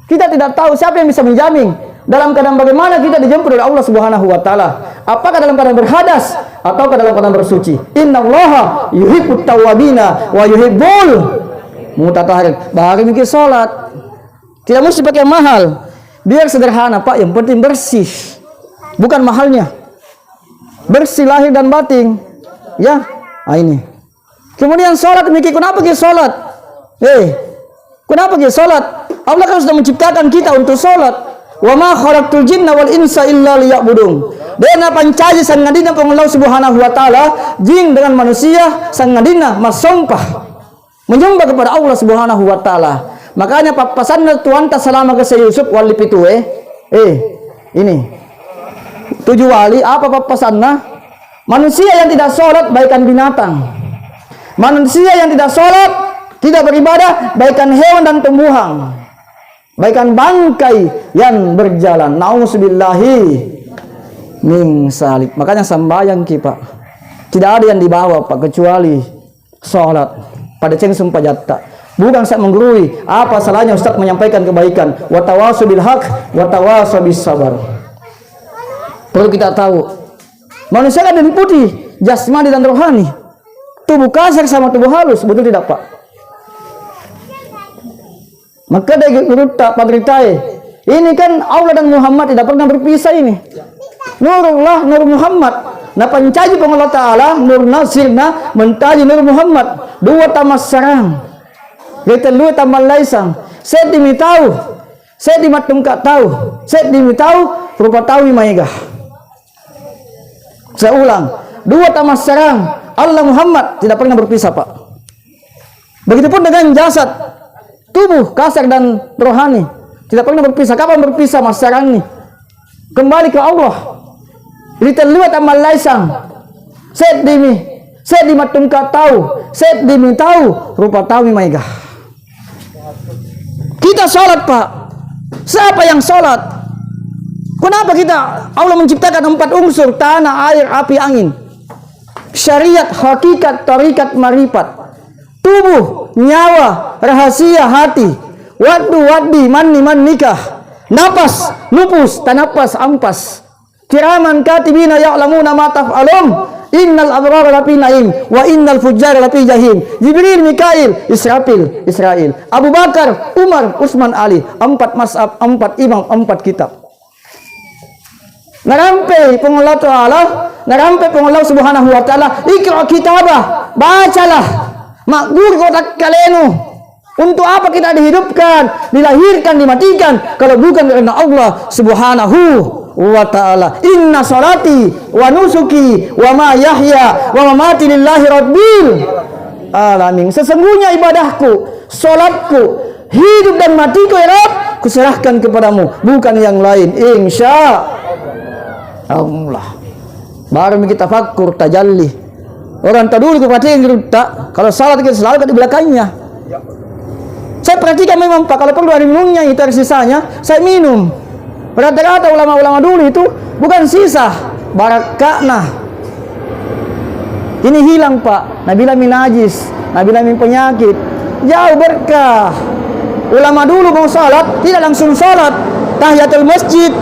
Kita tidak tahu siapa yang bisa menjamin. Dalam keadaan bagaimana kita dijemput oleh Allah Subhanahu wa taala? Apakah dalam keadaan berhadas ataukah dalam keadaan bersuci? Innallaha yuhibbut tawwabina wa yuhibbul mutatahhirin. Baru mikir salat. Tidak mesti pakai mahal. Biar sederhana Pak, yang penting bersih. Bukan mahalnya. Bersih lahir dan batin. Ya, ini. Kemudian salat mikir kenapa kita salat? Kenapa kita salat? Allah kan sudah menciptakan kita untuk salat. Wa ma khalaqtul jinna wal insa illa liya'budun. Dena pancaji sangadina pengulau Subhanahu wa taala jin dengan manusia sangadina masompah. menyembah kepada Allah Subhanahu wa taala. Makanya papasan Tuhan ta selama ke Yusuf wali pitu ini 7 wali apa papasanna? Manusia yang tidak sholat bagaikan binatang. Manusia yang tidak sholat, tidak beribadah bagaikan hewan dan tumbuhan. Bagaikan bangkai yang berjalan. Nauzubillahi min salik. Makanya sambayang ki Pak. Tidak ada yang dibawa Pak kecuali sholat. Pada ceng sumpah jatah. Bukan saya menggurui. Apa salahnya Ustaz menyampaikan kebaikan? Wa tawasau bil haq wa tawasau bis sabar. Perlu kita tahu. Manusia kan diliputi jasmani dan rohani. Tubuh kasar sama tubuh halus, betul tidak Pak? Maka dari tak padritai. Ini kan Allah dan Muhammad tidak pernah berpisah ini. Nurullah, Nur Muhammad. Nah pancaji pengolah Ta'ala, Nur Nasirna, mentaji Nur Muhammad. Dua tamas sarang. Kita dua tamal laisang. Saya dimi tahu. Saya dimatum kak tahu. Saya dimi tahu, rupa tahu maigah. Saya ulang. Dua tamas sarang. Allah Muhammad tidak pernah berpisah Pak. Begitupun dengan jasad. Tubuh, kasar dan rohani. Tidak pernah berpisah. Kapan berpisah mas sarang ini? Kembali ke Allah. Kita lihat amal laisang. Saya dimatum kak tahu. Saya dimi tahu, rupa tahu maigah. Kita sholat Pak. Siapa yang sholat? Kenapa kita Allah menciptakan 4 unsur, tanah, air, api, angin. Syariat, hakikat, tarikat, marifat. Tubuh, nyawa, rahasia, hati. Wadi, man nikah. Napas, nupus, tanapas, ampas. Kiraman katibina ya'lamuna ma taf'alun. Innal abrara lafi naim wa innal fujjara lafi jahim. Jibril, Mikail, Israel. Abu Bakar, Umar, Utsman, Ali. 4 mazhab, 4 imam, 4 kitab. Narampe pengolah Ta'ala, narampe pengolah Subhanahu wa Ta'ala. Ikra kitabah, bacalah. Makbur kotak kalenu. Untuk apa kita dihidupkan, dilahirkan, dimatikan kalau bukan karena Allah Subhanahu wa Ta'ala. Inna salati wa nusuki wa ma yahya wa mamati lillahi rabbil alamin. Sesungguhnya ibadahku, salatku, hidup dan matiku ya Rabb, kuserahkan kepadamu, bukan yang lain. Insya Allah. Baru kita fakkur tajalli. Orang taduli kepating tak. Kalau salat kita selalu di belakangnya. Saya perhatikan memang Pak, kalau perlu ada minumnya itu sisanya, saya minum. Rata-rata ulama-ulama dulu itu bukan sisa, barakakna. Ini hilang Pak. Nabila min najis, nabila min penyakit. Jauh berkah. Ulama dulu mau salat tidak langsung salat. Tahiyatul masjid,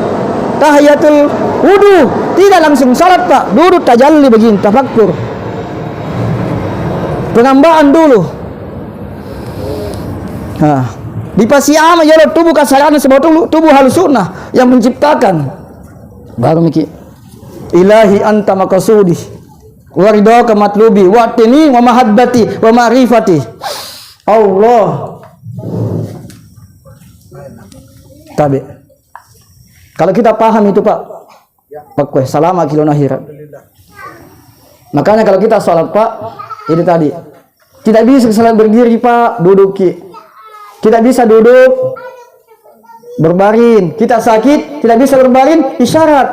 tahiyatul wudu, tidak langsung salat Pak. Duduk tajalli begini, tafakkur. Pengambahan dulu. Nah, di pasiama ya tubuh kasaran sebab tubuh halus sunnah yang menciptakan. Baru mikir. Ilahi anta makasudi wa ridhaka matlubi wa tini wa mahabbati wa ma'rifati. Allah. Tabi. Kalau kita paham itu Pak, Pak salama kilona akhirat. Makanya kalau kita sholat Pak, ini tadi tidak bisa salat berdiri Pak, duduk ki. Tidak bisa duduk berbaring. Kita sakit tidak bisa berbaring, isyarat.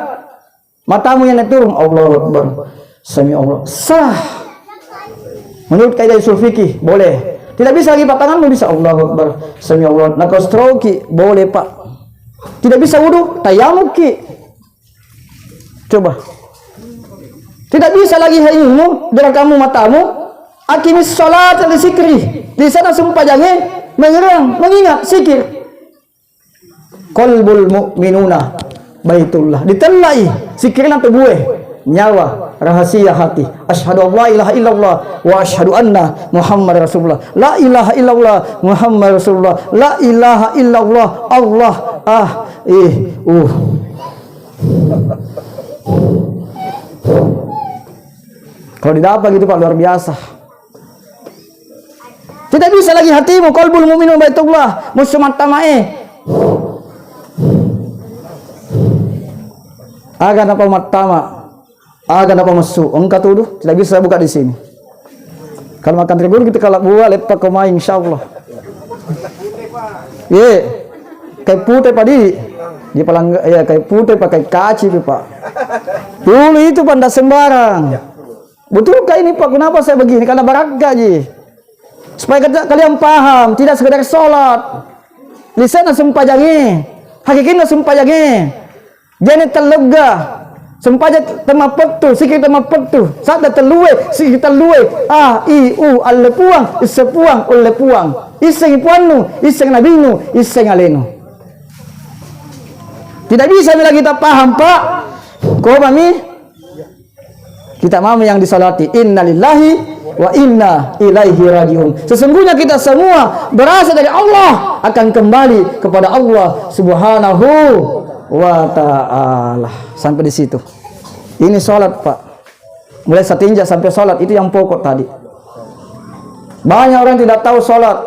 Matamu yang turun, Allahu Akbar. Sami Allah. Sah. Menurut kaidah usul fikih boleh. Tidak bisa lagi tanganmu bisa Allahu Akbar. Sami Allah. Nak stroke boleh Pak. Tidak bisa wudu, tayamum ki. Coba. Tidak bisa lagi ilmu dengan kamu matamu. Akimis salat li zikri. Di sana sumpah jangan mengerang, mengingat zikir. Qalbul mu'minuna baitullah. Ditelai zikirna tubuh, nyawa, rahasia hati. Asyhadu an la ilaha illallah wa asyhadu anna Muhammad Rasulullah. La ilaha illallah Muhammad Rasulullah. La ilaha illallah Allah Kalau didapat gitu Pak luar biasa. Tidak bisa lagi hatimu qalbul mu'minun baitullah musumat tamae. Agan apa matama? Agan apa masu? Engkau tuduh tidak bisa buka di sini. Kalau makan tribun kita kalau buah lepak koma insyaallah. Ye. Kayak putih padi. Di palang ya kayak putih pakai kaci Pak. Dulu itu panda sembarang. Betulkah ini Pak? Kenapa saya begini? Karena barakah ji. Supaya kalian paham, tidak sekedar sholat. Lisanna sumpajangi, hakikina sumpajangi. Jangan terlega. Sumpaja temapettu, sikit temapettu. Sada teluwe, sikit teluwe. A I U alle puang, isse puang, ulle puang. Iseng puannu, iseng nabinu, iseng alenu. Tidak bisa bila kita paham Pak. Kau mami? Kita mami yang disalati. Innalillahi wa inna ilaihi rajiun. Sesungguhnya kita semua berasal dari Allah, akan kembali kepada Allah Subhanahu wa ta'ala. Sampai di situ. Ini sholat Pak. Mulai setinja sampai sholat, itu yang pokok tadi. Banyak orang tidak tahu sholat,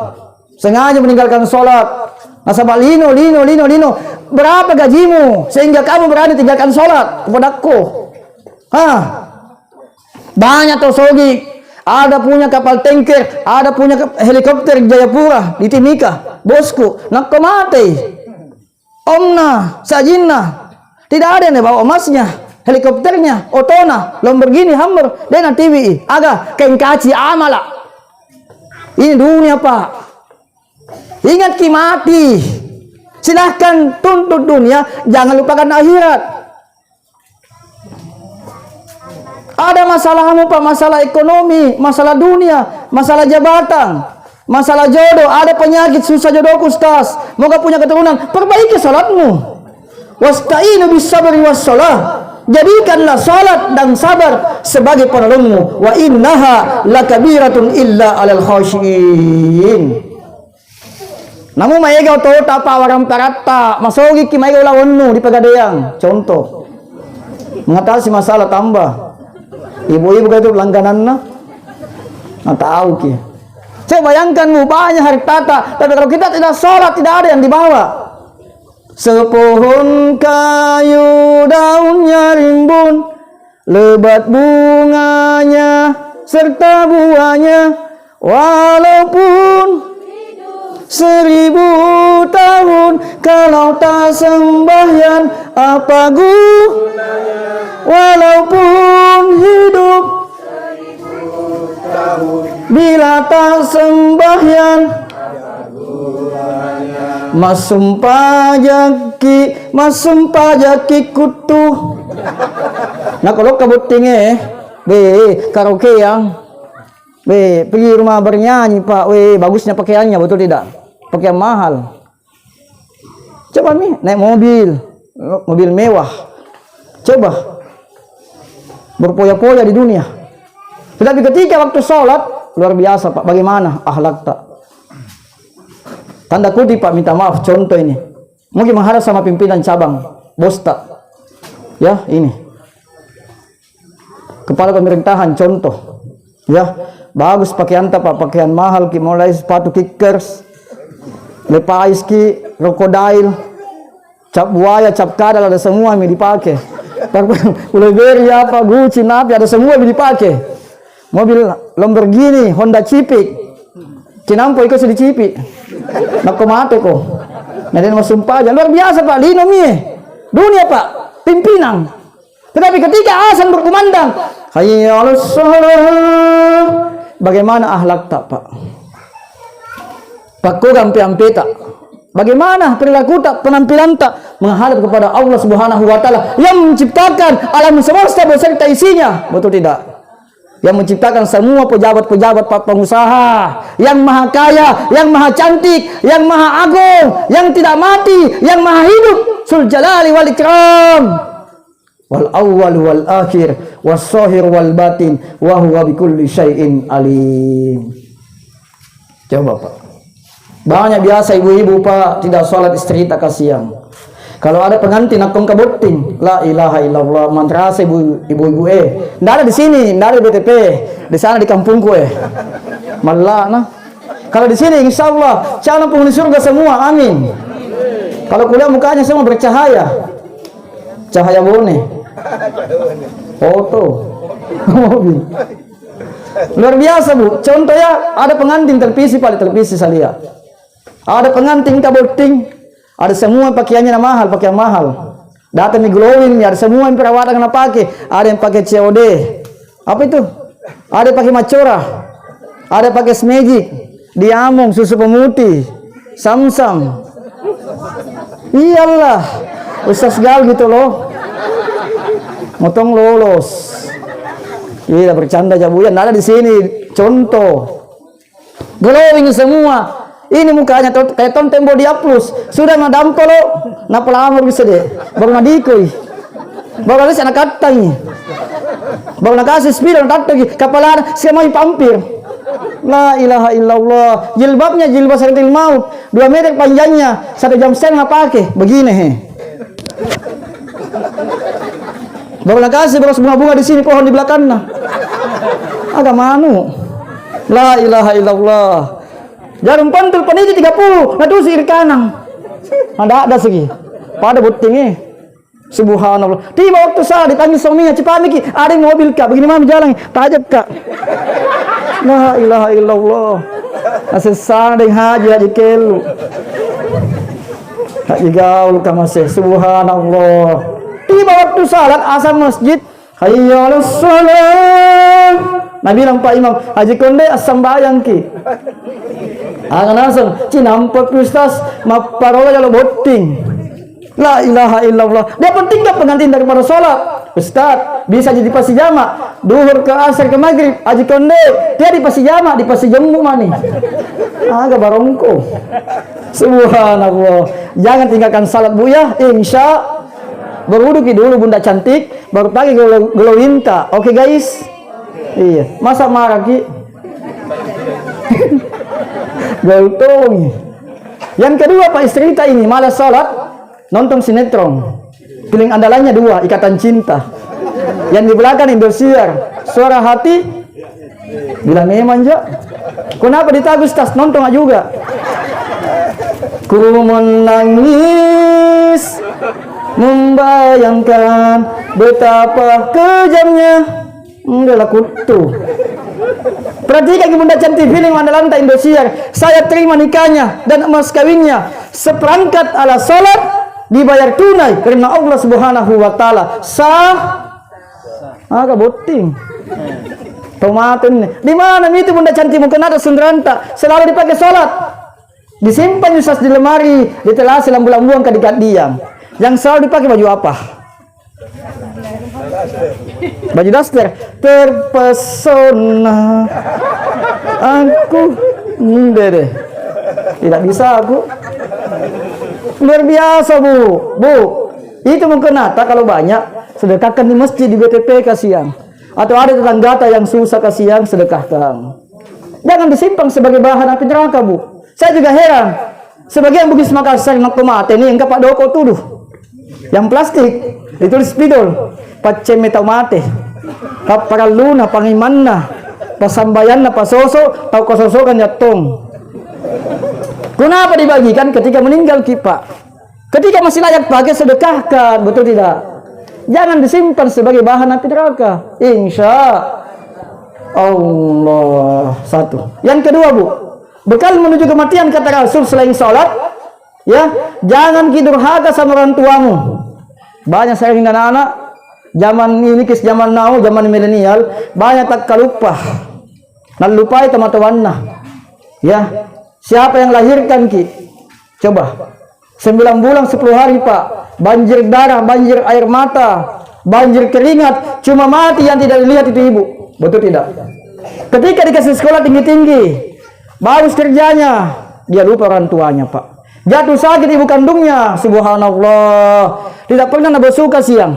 sengaja meninggalkan sholat. Nasabah lino. Berapa gajimu sehingga kamu berani tinggalkan sholat kepadaku? Banyak tosogi. Ada punya kapal tanker, ada punya helikopter Jayapura di Timika. Bosku, nak mati. Omna, sajinna. Tidak ada yang bawa emasnya, helikopternya, otona, Lamborghini, Hummer, dan TV. Aga kengkaci amala. Ini dunia Pak. Ingat ki mati. Silahkan tuntut dunia, jangan lupakan akhirat. Ada masalahmu Pak, masalah ekonomi, masalah dunia, masalah jabatan, masalah jodoh, ada penyakit susah jodohku Ustaz. Moga punya keturunan, perbaiki salatmu. Wasta'inu bis sabri was shalah. Jadikanlah salat dan sabar sebagai penolongmu. Wa innaha lakabiratun illa alal khashiin. Namun maega tota pawaram parata masogi ki maega lawannu di Pegadaian. Contoh. Mengatasi masalah tambah. Ibu-ibu itu langgananna. Nggak tahu ki. Saya bayangkan banyak hartata, tapi kalau kita tidak sholat tidak ada yang dibawa. Sepohon kayu daunnya rimbun, lebat bunganya serta buahnya, walaupun 1000 tahun kalau tak sembahyang apa gunanya, walaupun hidup 1000 tahun bila tak sembahyang masum pajaki kutu. Nah kalau kabutingnya karaoke yang pergi rumah bernyanyi Pak, bagusnya pakaiannya, betul tidak? Pakaian mahal. Coba naik mobil mewah. Coba berpoya-poya di dunia. Tetapi ketika waktu sholat luar biasa Pak, bagaimana akhlak tak? Tanda kutip Pak, minta maaf, contoh ini. Mungkin menghadap sama pimpinan cabang, bos tak? Ya, ini. Kepala pemerintahan, contoh. Ya, bagus pakaian tak Pak, pakaian mahal, mulai sepatu kickers, lepais ki, krokodil, cap buaya, cap kadal, ada semua yang dipakai. Burberry apa, Gucci, Napi, ada semua yang dipakai. Mobil Lamborghini, Honda Civic, Cinampo ikut di Civic. Nak mati kok. Nanti masuk pajak luar biasa Pak, lino dunia Pak, pimpinan. Tetapi ketika azan berkumandang, hayya 'alas shalah, bagaimana akhlak tak Pak? Pakku gampi-ampi tak? Bagaimana perilaku tak, penampilan tak menghadap kepada Allah Subhanahu wa taala yang menciptakan alam semesta beserta isinya, betul tidak? Yang menciptakan semua pejabat-pejabat pengusaha, yang maha kaya, yang maha cantik, yang maha agung, yang tidak mati, yang maha hidup, Dzul Jalali wal Ikram. Wal awwal wal akhir, was zahir wal batin, wa huwa bikulli syai'in alim. Coba Pak. Banyak biasa ibu-ibu Pak tidak sholat istri tak kasihan. Kalau ada pengantin akong kabutin, la ilaha illallah, mantrasa ibu-ibu ndak ada di sini, ndak ada di BTP, di sana di kampungku malah nah. Kalau di sini insyaallah calon penghuni surga semua, amin. Kalau kuliah mukanya semua bercahaya, cahaya bone, foto, mobil. Luar biasa Bu. Contoh ya, ada pengantin televisi pada televisi saya lihat. Ada pengantin kaboting, ada semua pakaiannya mahal, pakaian mahal. Datang di glowing, ada semua yang perawatan yang pakai. Ada yang pakai COD. Apa itu? Ada yang pakai Macora. Ada yang pakai Smagic, Diamond, susu pemutih, Samsung. Iyalah, Ustaz Gal gitu loh. Motong lolos. Iya bercanda aja Bu ya, nggak ada di sini. Contoh, glowing semua. Ini mukanya kayak ton tembo diaplus. Sudah nadam lo, napa lama bisa deh. Baru nadikoi. Baru ada anak katanya. Baru nak kasih spiral tatagi kepala semai pampir. La ilaha illallah. Jilbabnya jilbab seratil maut. 2 meter panjangnya, 1 jam setengah pakai. Begini he. Baru nak kasih baru bunga-bunga di sini pohon di belakangnya. Agak manu. La ilaha illallah. Jarum pantul paniti 30, nah tuh siri kanan. Ada segi. Pada butingnya. Subhanallah. Tiba waktu saya dipanggil suaminya, cepat Miki, ada mobil Kak, begini mami jalan, tajak Kak. La ilaha illallah. Asal sadeng haji kelu. Haji gaul kamasih. Subhanallah. Tiba waktu salat asal masjid, hayya 'alas shalah. Nabi bilang Pak Imam, Haji Konde asam bayang ki. Akan asam, cinampak Ustaz, maparola kalau boting. La ilaha illallah. Dia penting gak pengantin daripada sholat? Ustaz, bisa jadi pasti jamak. Duhur ke asar ke maghrib, Haji Konde, dia di pasti jamak, di pasti jembu mani. Agak barongko. Subhanallah. Jangan tinggalkan salat Bu ya, insya. Beruduki dulu bunda cantik, baru pagi gelowinta. Oke guys? Iya, masa marah ki? Galtong. Yang kedua Pak istri kita ini malas sholat, nonton sinetron. Piling andalannya 2, Ikatan Cinta. Yang di belakang Indosiar, Suara Hati. Bilang memang ya. Kenapa ditagus tas nonton juga? Ku menangis, membayangkan betapa kejamnya. Enggak lah kutu. Perhatikan Bunda cantik feeling Mandalanta Indosiar. Saya terima nikahnya dan emas kawinnya. Seperangkat ala salat dibayar tunai karena Allah Subhanahu wa taala. Sah. Agak boting. Tomaten. Di mana itu Bunda cantik mungkin ada sundrantah. Selalu dipakai salat. Disimpan Ustaz di lemari, di telas lambu-lambuan ke dekat diam. Yang selalu dipakai baju apa? Baju daster. Terpesona aku deh. Tidak bisa aku. Luar biasa Bu. Itu mungkin nata kalau banyak sedekahkan di masjid, di BTP kasihan. Atau ada tetangga yang susah kasihan, sedekahkan. Jangan disimpan sebagai bahan api neraka Bu. Saya juga heran. Sebagian Bugis Makassar nak tomate ini yang Pak Doko tuduh. Yang plastik ditulis spidol. Paceme tomate. Kaparaluna pangimanna. Pasambayanna pasoso tau kososokan jatong. Kenapa dibagikan ketika meninggal kita? Ketika masih layak pakai sedekahkan, betul tidak? Jangan disimpan sebagai bahan api neraka. Insya Allah. Satu. Yang kedua Bu, bekal menuju kematian kata Rasul selain sholat, ya jangan durhaka sama orang tuamu. Banyak sering dan anak zaman ini kis zaman now, zaman milenial banyak tak kalupah. Nak lupai teman-temannya. Ya, siapa yang lahirkan ki? Coba. 9 bulan 10 hari Pak. Banjir darah, banjir air mata, banjir keringat, cuma mati yang tidak dilihat itu ibu. Betul tidak? Ketika dikasih sekolah tinggi-tinggi, bagus kerjanya, dia lupa orang tuanya Pak. Jatuh sakit ibu kandungnya, subhanallah. Tidak pernah bersuka siang.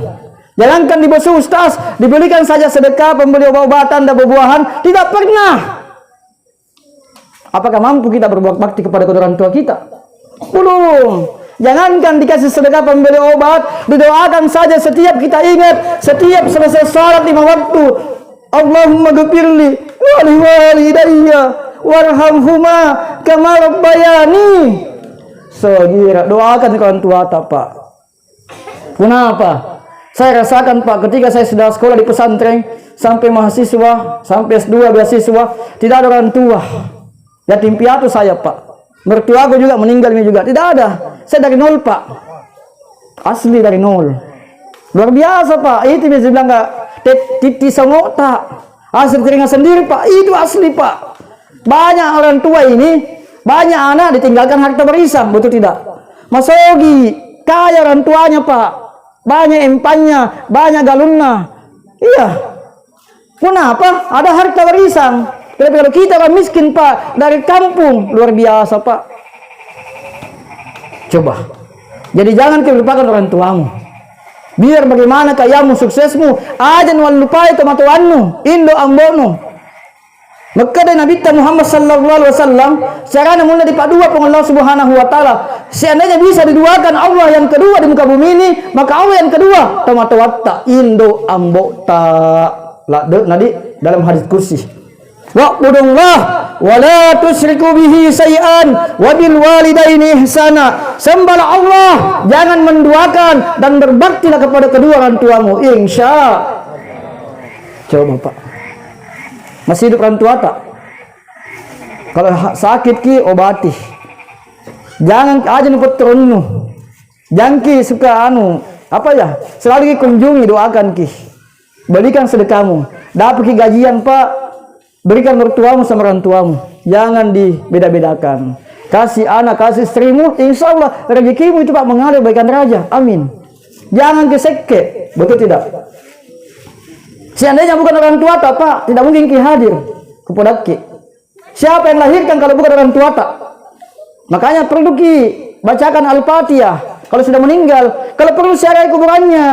Jangankan dibasuh Ustaz, dibelikan saja sedekah, pembeli obat-obatan dan buah-buahan, tidak pernah. Apakah mampu kita berbuat bakti kepada kedua orang tua kita? Belum. Jangankan dikasih sedekah pembeli obat, didoakan saja setiap kita ingat, setiap selesai salat 5 waktu. Allahumma ghfirli wa li walidayya warhamhuma kama rabbayani shaghira. Doakan orang tua Pak. Kenapa? Saya rasakan Pak, ketika saya sudah sekolah di pesantren, sampai mahasiswa, sampai S2 beasiswa, tidak ada orang tua. Yatim piatu saya Pak. Mertua aku juga meninggal ini juga, tidak ada. Saya dari nol Pak. Asli dari nol. Luar biasa Pak. Itu bisa bilang nggak titi songok tak. Hasil keringat sendiri Pak. Itu asli Pak. Banyak orang tua ini, banyak anak ditinggalkan harta warisan, betul tidak? Mas Ogi, kaya orang tuanya Pak. Banyak empannya, banyak galunnya. Iya. Kenapa? Ada harta warisan. Tapi kalau kita orang miskin Pak, dari kampung, luar biasa Pak. Coba. Jadi jangan kau lupakan orang tuamu. Biar bagaimana kayamu, suksesmu, ajan wal lupai tomatuanmu, indo ambono. Maka dari Nabi Muhammad sallallahu alaihi wasallam, secara mulai dipadua dengan Allah Subhanahu wa taala. Seandainya bisa diduakan Allah yang kedua di muka bumi ini, maka Allah yang kedua tomatuatta indo ambota. Nadi dalam hadis kursi. Wa'budullah wa la tusyriku bihi syai'an wa bil walidaini ihsana. Sembahlah Allah, jangan menduakan dan berbaktilah kepada kedua orang tuamu. Insya. Coba Pak. Masih hidup orang tua tak? Kalau sakit ki obati. Jangan aja numpet terunu. Jangan ki suka apa ya? Selalu ki kunjungi, doakan ki. Berikan sedekahmu. Dapat ki gajian Pak. Berikan mertuamu sama orang tuamu. Jangan dibeda-bedakan. Kasih anak, kasih istrimu, insya Allah rezekimu itu Pak mengalir bagaikan raja. Amin. Jangan keseke, betul tidak? Seandainya bukan orang tua tak Pak, tidak mungkin ki hadir kepada ki. Siapa yang lahirkan kalau bukan orang tua tak? Makanya perlu ki bacakan Al-Fatihah kalau sudah meninggal. Kalau perlu syariat kuburannya.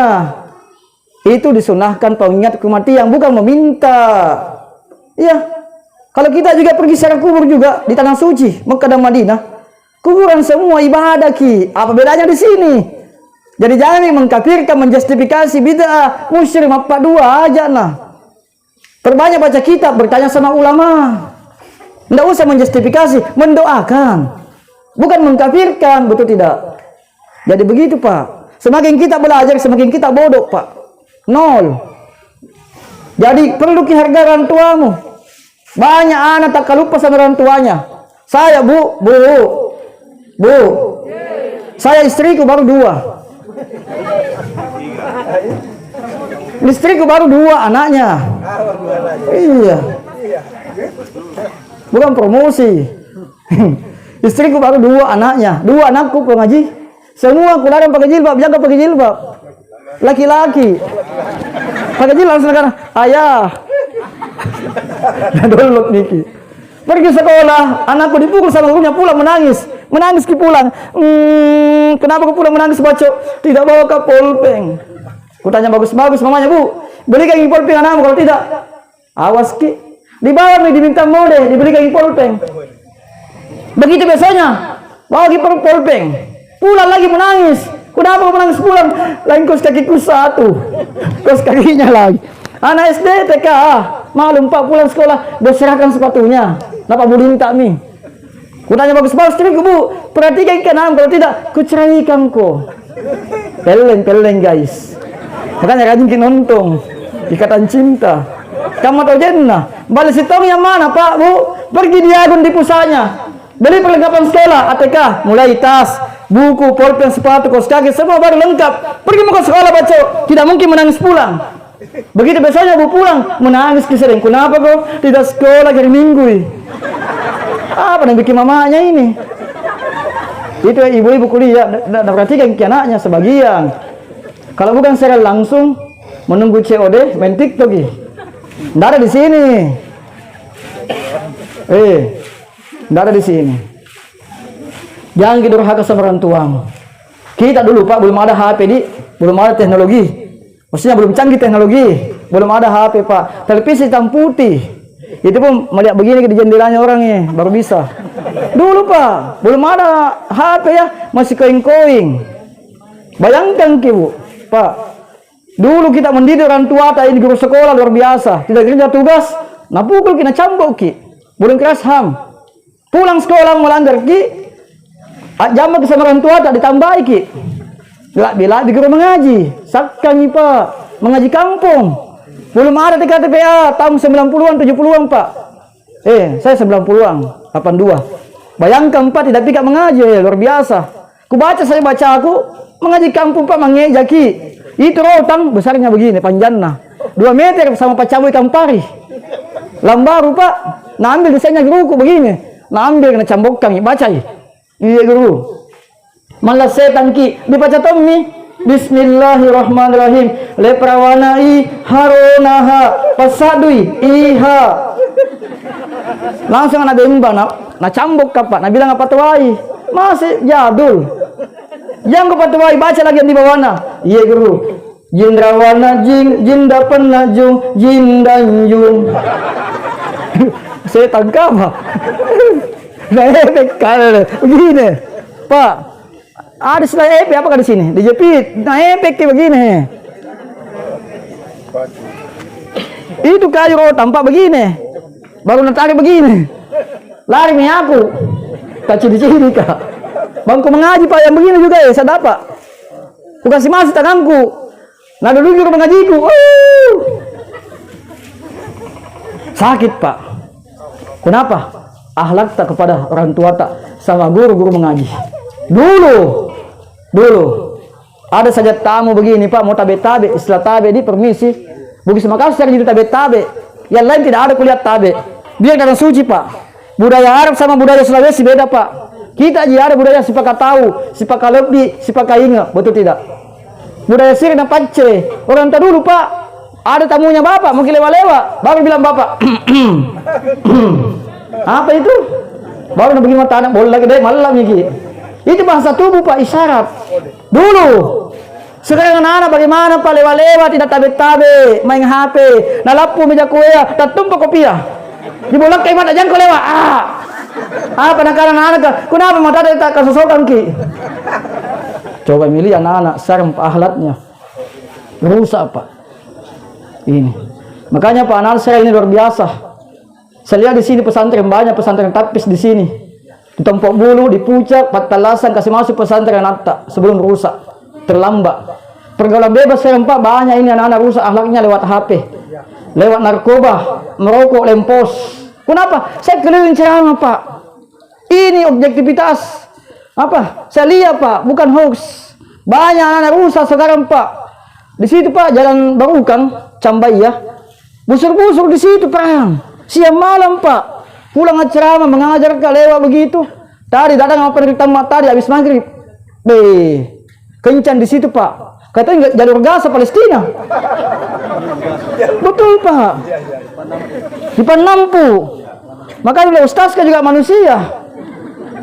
Itu disunahkan pengingat kematian, bukan meminta. Iya. Kalau kita juga pergi secara kubur juga di tanah suci Mekah dan Madinah, kuburan semua ibadah ki. Apa bedanya di sini? Jadi jangan mengkafirkan, menjustifikasi bid'ah, musyrik, apa dua aja nah. Perbanyak baca kitab, bertanya sama ulama. Tidak usah menjustifikasi, mendoakan. Bukan mengkafirkan, betul tidak? Jadi begitu Pak. Semakin kita belajar, semakin kita bodoh Pak. Nol. Jadi perlu harga orang tuamu. Banyak anak tak lupa sama orang tuanya. Saya bu. Saya istriku baru 2. Istriku baru 2 anaknya. Iya. Bukan promosi. Istriku baru 2 anaknya. 2 anakku pengaji. Semua kularang pakai jilbab, jaga pakai jilbab. Laki-laki. Pakai jilbab langsung kan, ayah. Dolok niki. Pergi sekolah, anakku dipukul sama gurunya, pulang menangis. Menangis ki pulang. Kenapa kau pulang menangis baca? Tidak bawa ke pulpen. Kutanya bagus-bagus mamanya, Bu. Belikan pulpen anakmu, kalau tidak awas ki. Dibawa nih diminta mode, dibelikan pulpen. Begitu biasanya. Bawa ki pulpen. Pulang lagi menangis. Kenapa kau menangis pulang? Lain kos kakiku 1. Kos kakinya lagi. Anak SD TK, maklum Pak pulang sekolah, berserahkan sepatunya. Kenapa Bu minta nih? Kutanya bagus-bagus, tapi Bu, perhatikan kenam, kalau tidak, kuceraikan kok. Peleng guys. Makanya rajin nonton, ikatan cinta. Kamu tahu jennah, balas sitong yang mana Pak Bu? Pergi diagun di pusatnya. Beli perlengkapan sekolah, ATK, mulai tas, buku, pulpen, sepatu, kaos kaki, semua baru lengkap. Pergi mau ke sekolah baca, tidak mungkin menangis pulang. Begitu biasanya Bu pulang, menangis kisering. Kenapa kok tidak sekolah hari Minggu? Apa yang bikin mamanya ini? Itu ibu-ibu kuliah, perhatikan ke anaknya sebagian. Kalau bukan secara langsung, menunggu COD, main TikTok. Nggak ada di sini. Nggak ada di sini. Jangan kita durhaka sama orang tuamu. Kita dulu Pak, belum ada HP belum ada teknologi. Maksudnya belum canggih teknologi, belum ada HP Pak. Televisi hitam putih. Itu pun melihat begini di jendelanya orangnya, baru bisa. Dulu Pak, belum ada HP ya, masih koin-koin. Bayangkan Bu, Pak. Dulu kita mendidik orang tua, ini guru sekolah luar biasa. Tidak kerja tugas, nah pukul kena cambuk ki. Belum keras ham. Pulang sekolah melanggar ki. Jamak sama orang tua tak ditambahi ki. Bila di guru mengaji. Sakkangi Pak. Mengaji kampung. Belum ada di KTPA tahun 90-an, 70-an Pak. Saya 90-an, 82. Bayangkan Pak tidak pikir mengaji, luar biasa. Saya baca aku mengaji kampung Pak, mengejaki. Itu rotang besarnya begini, panjangnya 2 meter sama Pak Caboy Kampari. Lambaru Pak, nah ambil desainnya guruku begini. Nah ambil kena cambokkan, baca iya guru. Malah setan ki dibaca tommi. Bismillahirrahmanirrahim. Leprawanai haronaha pasadui iha. Langsung anak bemba na cambok kapak, na bilang apa tuai. Masih jadul. Yang ke patuai baca lagi yang di bawahnya. Iya guru. Jindrawana jinda penajung jindanjung. Saya tangkap. Nah, efek kali begini. Pak, ada selai efek apakah di sini? Dijepit. Nah, efek kayak begini. Itu kayu tampak begini. Baru natarik begini. Lari nih aku. Tak ciri-ciri Kak. Bangku mengaji Pak yang begini juga ya saya dapat. Ku kasih masih tanganku. Nah dulu juga mengajiku. Sakit Pak. Kenapa? Akhlak tak kepada orang tua tak sama guru-guru mengaji. Dulu ada saja tamu begini Pak mau tabe-tabe, istilah tabe di permisi. Bugis Makassar jadi tabe-tabe. Yang lain tidak ada kuliah tabe. Biar dalam suci Pak. Budaya Arab sama budaya Sulawesi beda Pak. Kita aja ada budaya sipaka tahu, sipaka lebih, sipaka ingat, betul tidak? Budaya Siri dan Pace. Orang tua dulu Pak, ada tamunya Bapak, mungkin lewat-lewat. Baru bilang Bapak, apa itu? Baru begini mata anak, boleh lagi deh, malam ini. Itu bahasa tubuh Pak, isyarat. Dulu. Sekarang anak-anak bagaimana Pak, lewat-lewat, tidak tabe-tabe, main HP, nalapu meja kue, tak tumpah kopiah. Dibolak kayak mata jangan kau lewat. Apa anak-anak? Kenapa mata tak kesosokan ki? Coba milih anak-anak, serem akhlaknya. Rusak Pak. Ini. Makanya Pak anak saya ini luar biasa. Saya lihat di sini pesantren banyak, pesantren tapis di sini. Di Tompok Bulu, di Puncak, Patalasan kasih masuk pesantren anak sebelum rusak, terlambat. Pergaulan bebas serem Pak banyak ini anak-anak rusak akhlaknya lewat HP, lewat narkoba, merokok, lempos. Kenapa? Saya keliling ceramah Pak. Ini objektivitas. Apa? Saya lihat Pak, bukan hoax. Banyak anak-anak rusak sekarang Pak. Di situ Pak, Jalan Barukang, Cambaya. Busur-busur di situ perang. Siang malam Pak. Pulang ceramah mengajar ke lewat begitu. Tadi datang apa dari tamat tadi habis maghrib. Kencan di situ Pak. Katanya jalur Gaza Palestina. Betul Pak. Di Panampu. Makanya ustaz kan juga manusia.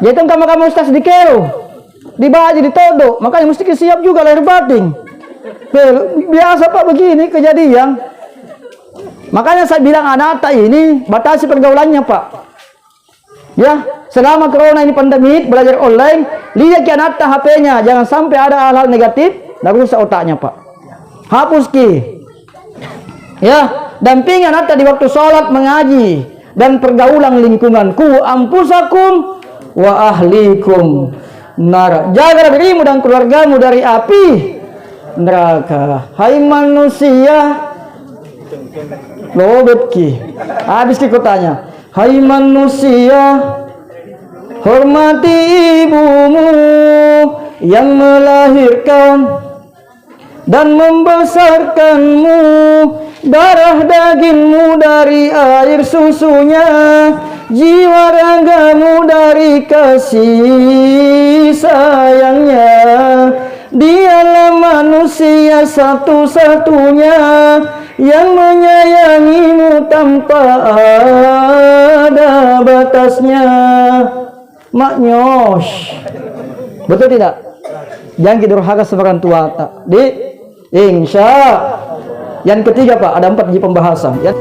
Jadi kamu ustaz di Kero, di Baji, di Todo. Makanya mesti siap juga lahir batin. Biasa Pak begini kejadian. Makanya saya bilang anak ini batasi pergaulannya Pak. Ya, selama corona ini pandemi belajar online, lihat ke anak HP-nya, jangan sampai ada hal-hal negatif dan rusak otaknya Pak. Hapus ki. Ya, dampingi anak di waktu sholat mengaji dan pergaulan lingkunganku ampusakum wa ahlikum nar. Jaga dirimu dan keluargamu dari api neraka. Hai manusia, lobet ki. Habis ki kotanya. Hai manusia, hormati ibumu yang melahirkan dan membesarkanmu, darah dagingmu dari air susunya, jiwa ragamu dari kasih sayangnya. Dialah manusia satu-satunya yang menyayangimu tanpa ada batasnya. Maknyos. Betul tidak? Jangan kita durhaka sama orang tua. Insya. Yang ketiga Pak, ada 4 pembahasan. Ya.